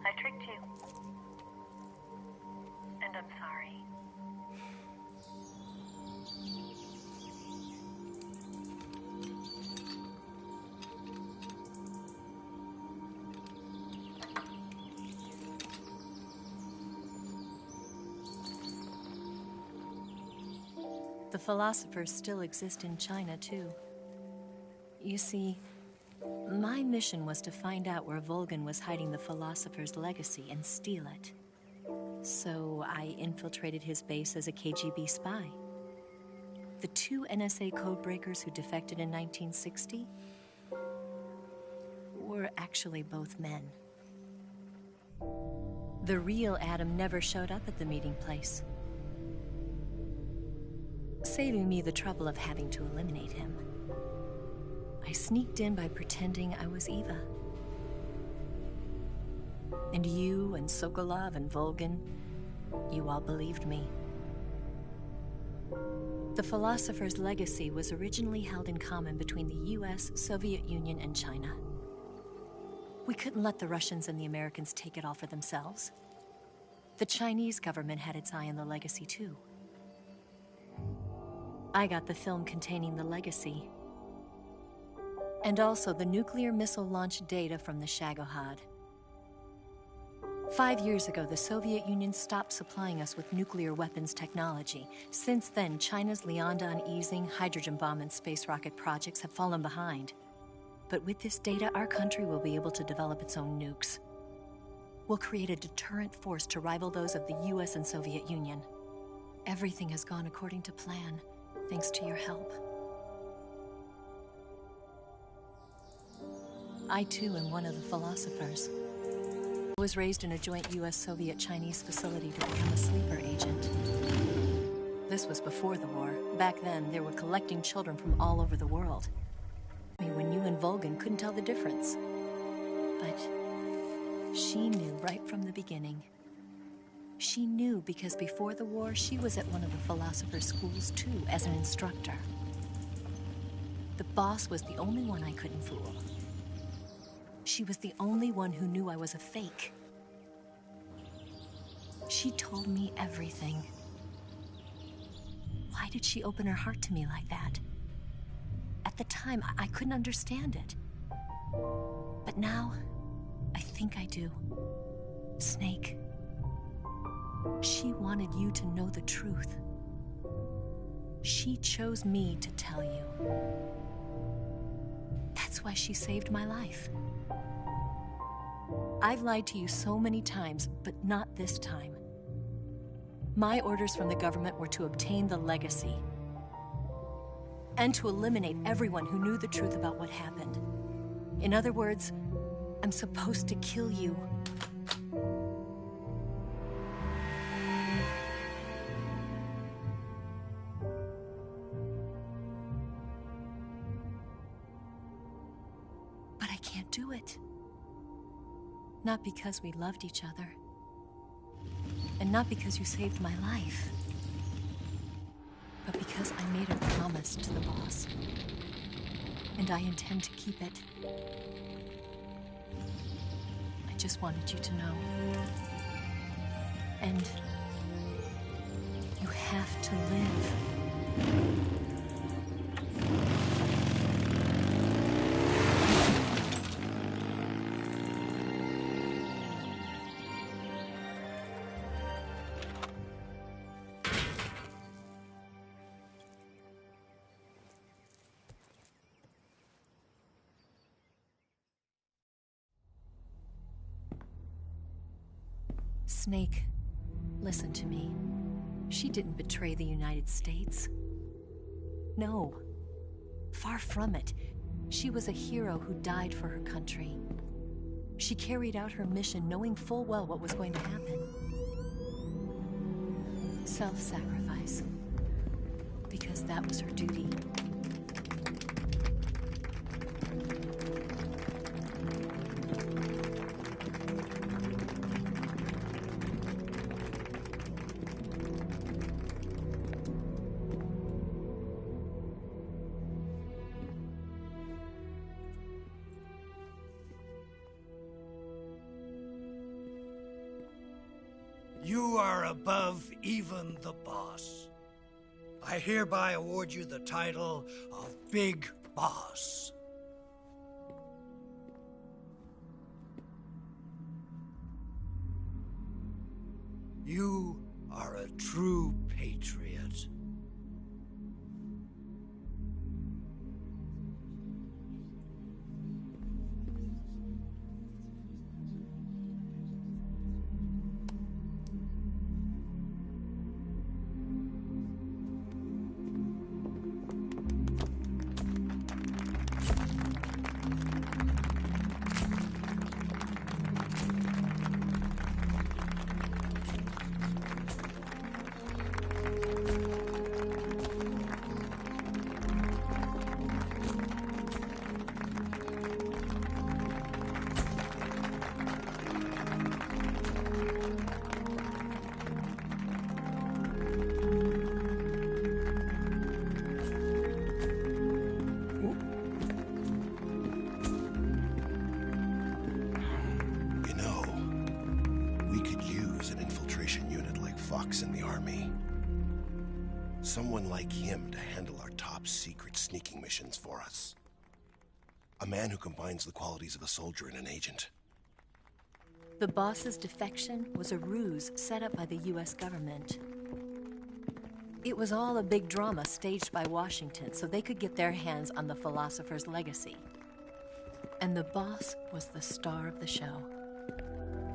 I tricked you. And I'm sorry. The philosophers still exist in China, too. You see, my mission was to find out where Volgin was hiding the philosopher's legacy and steal it. So I infiltrated his base as a KGB spy. The two NSA codebreakers who defected in 1960 were actually both men. The real Adam never showed up at the meeting place, saving me the trouble of having to eliminate him. I sneaked in by pretending I was Eva. And you and Sokolov and Volgin, you all believed me. The philosopher's legacy was originally held in common between the US, Soviet Union, and China. We couldn't let the Russians and the Americans take it all for themselves. The Chinese government had its eye on the legacy, too. I got the film containing the legacy, and also the nuclear missile launch data from the Shagohod. 5 years ago, the Soviet Union stopped supplying us with nuclear weapons technology. Since then, China's Lianda and Easing, hydrogen bomb, and space rocket projects have fallen behind. But with this data, our country will be able to develop its own nukes. We'll create a deterrent force to rival those of the US and Soviet Union. Everything has gone according to plan, thanks to your help. I, too, am one of the philosophers. I was raised in a joint US-Soviet-Chinese facility to become a sleeper agent. This was before the war. Back then, they were collecting children from all over the world. When you and Volgan couldn't tell the difference. But she knew right from the beginning. She knew because before the war, she was at one of the philosopher's schools too, as an instructor. The boss was the only one I couldn't fool. She was the only one who knew I was a fake. She told me everything. Why did she open her heart to me like that? At the time, I couldn't understand it. But now, I think I do. Snake. She wanted you to know the truth. She chose me to tell you. That's why she saved my life. I've lied to you so many times, but not this time. My orders from the government were to obtain the legacy and to eliminate everyone who knew the truth about what happened. In other words, I'm supposed to kill you. But I can't do it. Not because we loved each other. And not because you saved my life. But because I made a promise to the boss. And I intend to keep it. I just wanted you to know. And you have to live. Snake, listen to me. She didn't betray the United States. No. Far from it. She was a hero who died for her country. She carried out her mission knowing full well what was going to happen. Self-sacrifice. Because that was her duty. You are above even the boss. I hereby award you the title of Big Boss. You are a true patriot. Someone like him to handle our top secret sneaking missions for us. A man who combines the qualities of a soldier and an agent. The boss's defection was a ruse set up by the US government. It was all a big drama staged by Washington so they could get their hands on the philosopher's legacy. And the boss was the star of the show.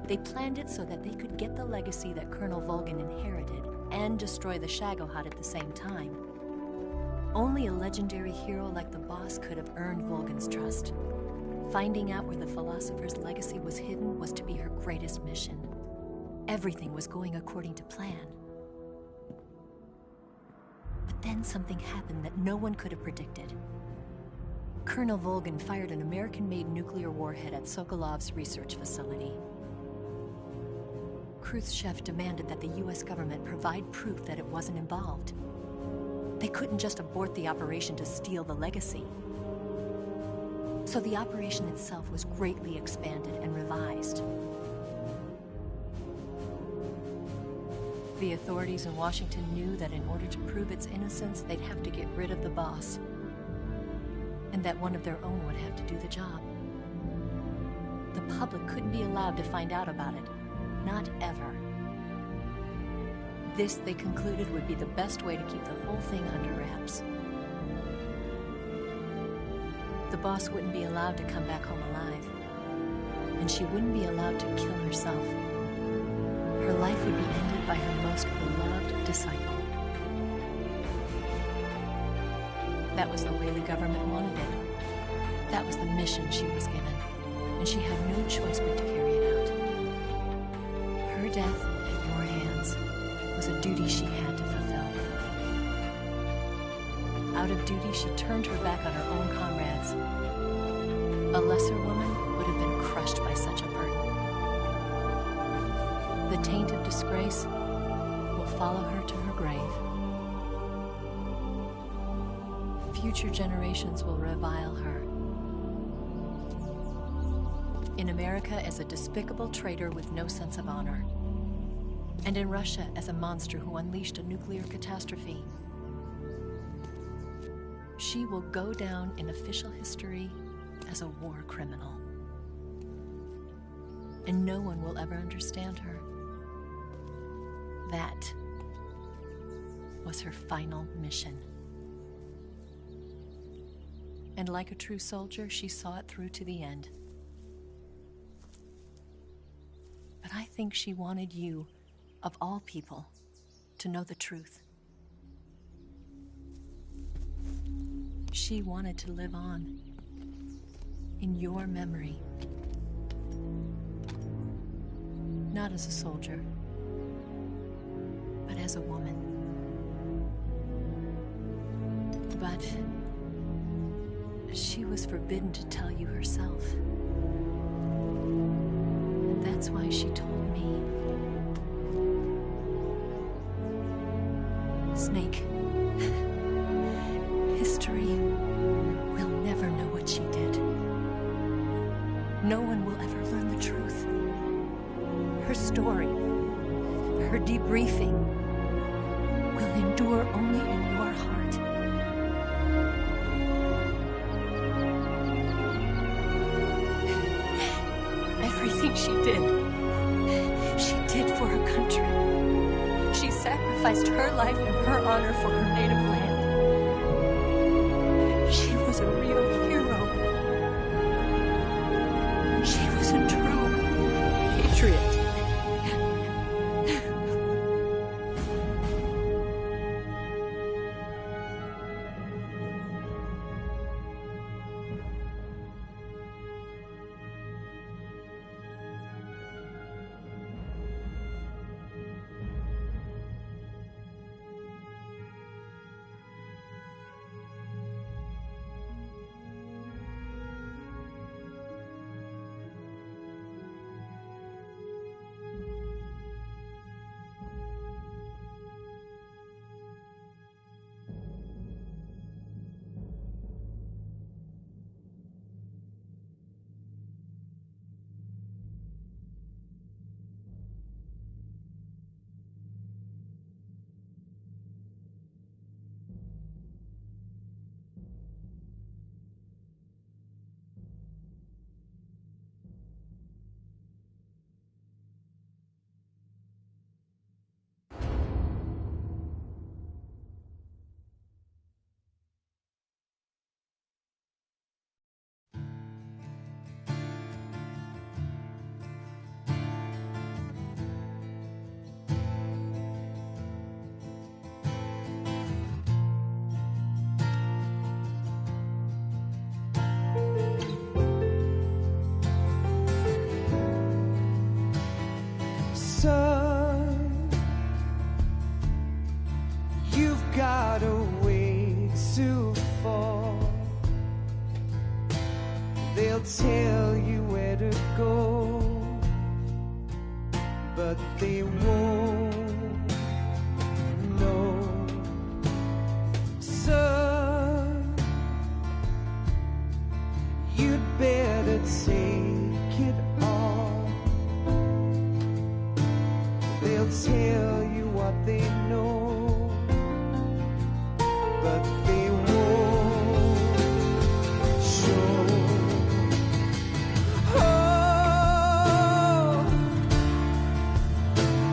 They planned it so that they could get the legacy that Colonel Volgin inherited and destroy the Shagohod at the same time. Only a legendary hero like the boss could have earned Volgin's trust. Finding out where the philosopher's legacy was hidden was to be her greatest mission. Everything was going according to plan. But then something happened that no one could have predicted. Colonel Volgin fired an American-made nuclear warhead at Sokolov's research facility. Khrushchev demanded that the US government provide proof that it wasn't involved. They couldn't just abort the operation to steal the legacy. So the operation itself was greatly expanded and revised. The authorities in Washington knew that in order to prove its innocence, they'd have to get rid of the boss, and that one of their own would have to do the job. The public couldn't be allowed to find out about it. Not ever. This, they concluded, would be the best way to keep the whole thing under wraps. The boss wouldn't be allowed to come back home alive, and she wouldn't be allowed to kill herself. Her life would be ended by her most beloved disciple. That was the way the government wanted it. That was the mission she was given, and she had no choice but to carry it out. Her death at your hands was a duty she had to fulfill. Out of duty, she turned her back on her own comrades. A lesser woman would have been crushed by such a burden. The taint of disgrace will follow her to her grave. Future generations will revile her. In America as a despicable traitor with no sense of honor. And in Russia as a monster who unleashed a nuclear catastrophe. She will go down in official history as a war criminal. And no one will ever understand her. That was her final mission. And like a true soldier, she saw it through to the end. But I think she wanted you, of all people, to know the truth. She wanted to live on in your memory. Not as a soldier, but as a woman. But she was forbidden to tell you herself. And that's why she told me. Snake, history will never know what she did. No one will ever learn the truth. Her story, her debriefing, will endure only in your heart. Everything she did for her country. She sacrificed her life and her honor for her native land. She was a real hero. She was a true patriot. got a way to fall. They'll tell you where to go, but they won't know. Son, you'd better take it all. They'll tell you what they know, but they won't show. Oh,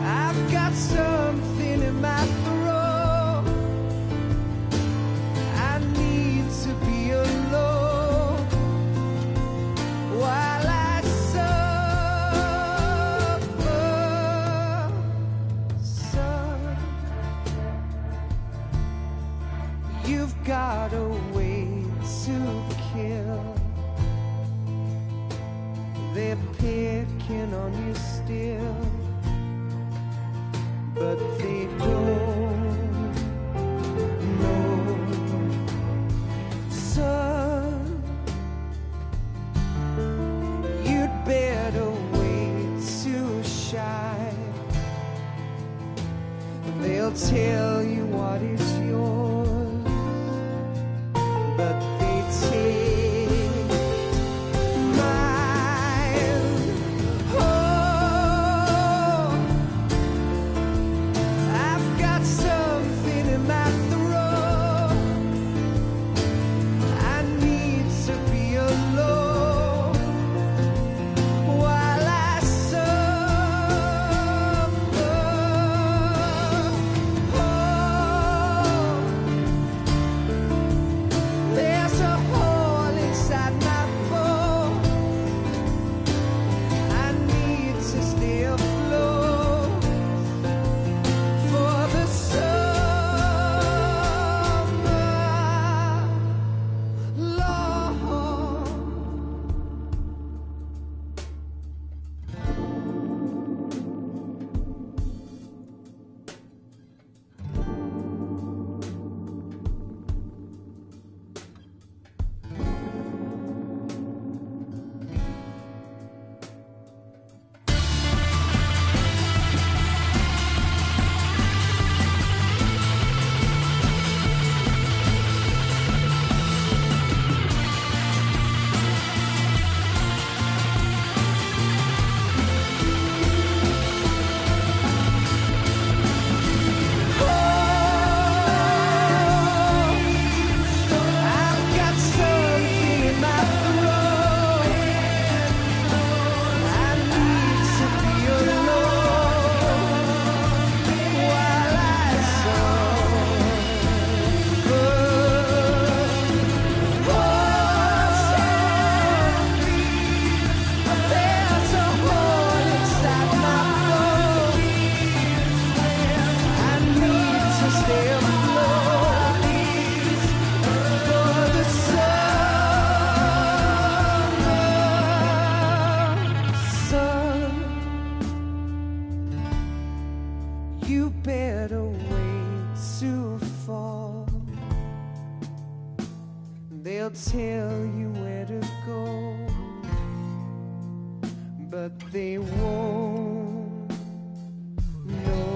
I've got something in my throat. I need to be alone while I suffer. Son, you've got a way to kill. They're picking on you still, but they don't know. Son, you'd better wait to shine. They'll tell you what is yours, but they take mine. Oh, I've got something in my throat. I need to be alone while I suffer. Oh, there's a hole inside my bone. I need to stay afloat for the summer, Lord. I've got something in my throat. I need to be alone while I suffer. Oh, there's a hole inside my bone. I need to stay afloat for the summer. Son, you better wait to fall. They'll tell you where to go, but they won't know.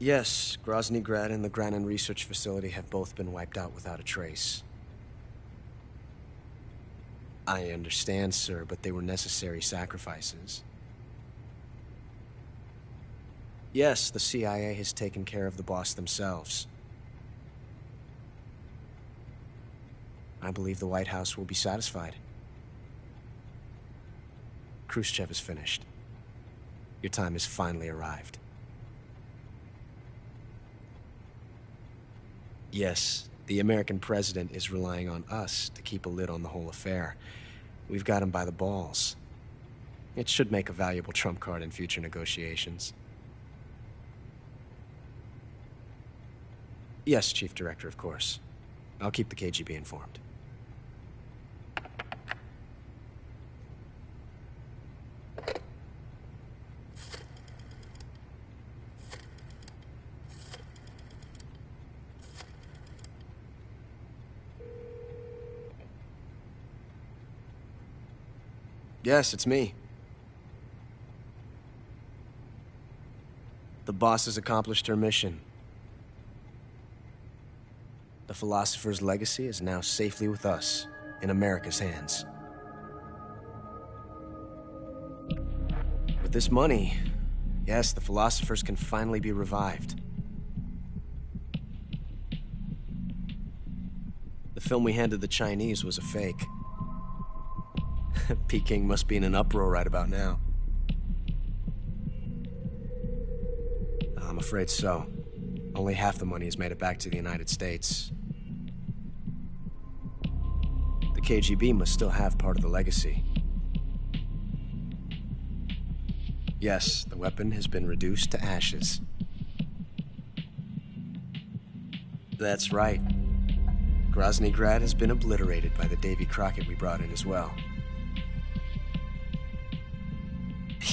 Yes, Grozny Grad and the Granin Research Facility have both been wiped out without a trace. I understand, sir, but they were necessary sacrifices. Yes, the CIA has taken care of the boss themselves. I believe the White House will be satisfied. Khrushchev is finished. Your time has finally arrived. Yes, the American president is relying on us to keep a lid on the whole affair. We've got him by the balls. It should make a valuable trump card in future negotiations. Yes, Chief Director, of course. I'll keep the KGB informed. Yes, it's me. The boss has accomplished her mission. The philosopher's legacy is now safely with us, in America's hands. With this money, yes, the philosophers can finally be revived. The film we handed the Chinese was a fake. Peking must be in an uproar right about now. I'm afraid so. Only half the money has made it back to the United States. The KGB must still have part of the legacy. Yes, the weapon has been reduced to ashes. That's right. Grozny Grad has been obliterated by the Davy Crockett we brought in as well.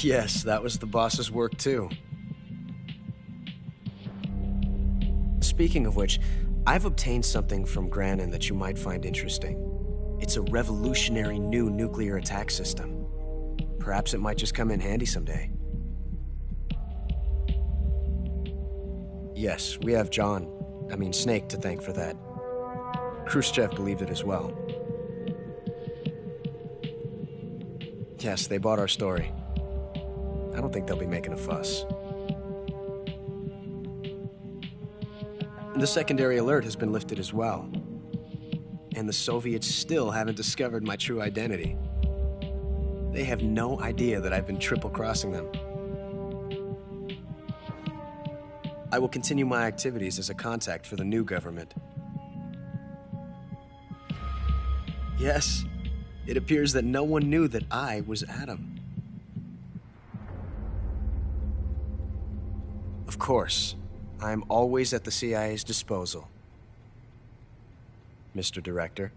Yes, that was the boss's work too. Speaking of which, I've obtained something from Granin that you might find interesting. It's a revolutionary new nuclear attack system. Perhaps it might just come in handy someday. Yes, we have Snake to thank for that. Khrushchev believed it as well. Yes, they bought our story. I don't think they'll be making a fuss. The secondary alert has been lifted as well. And the Soviets still haven't discovered my true identity. They have no idea that I've been triple-crossing them. I will continue my activities as a contact for the new government. Yes, it appears that no one knew that I was Adam. Of course, I'm always at the CIA's disposal, Mr. Director.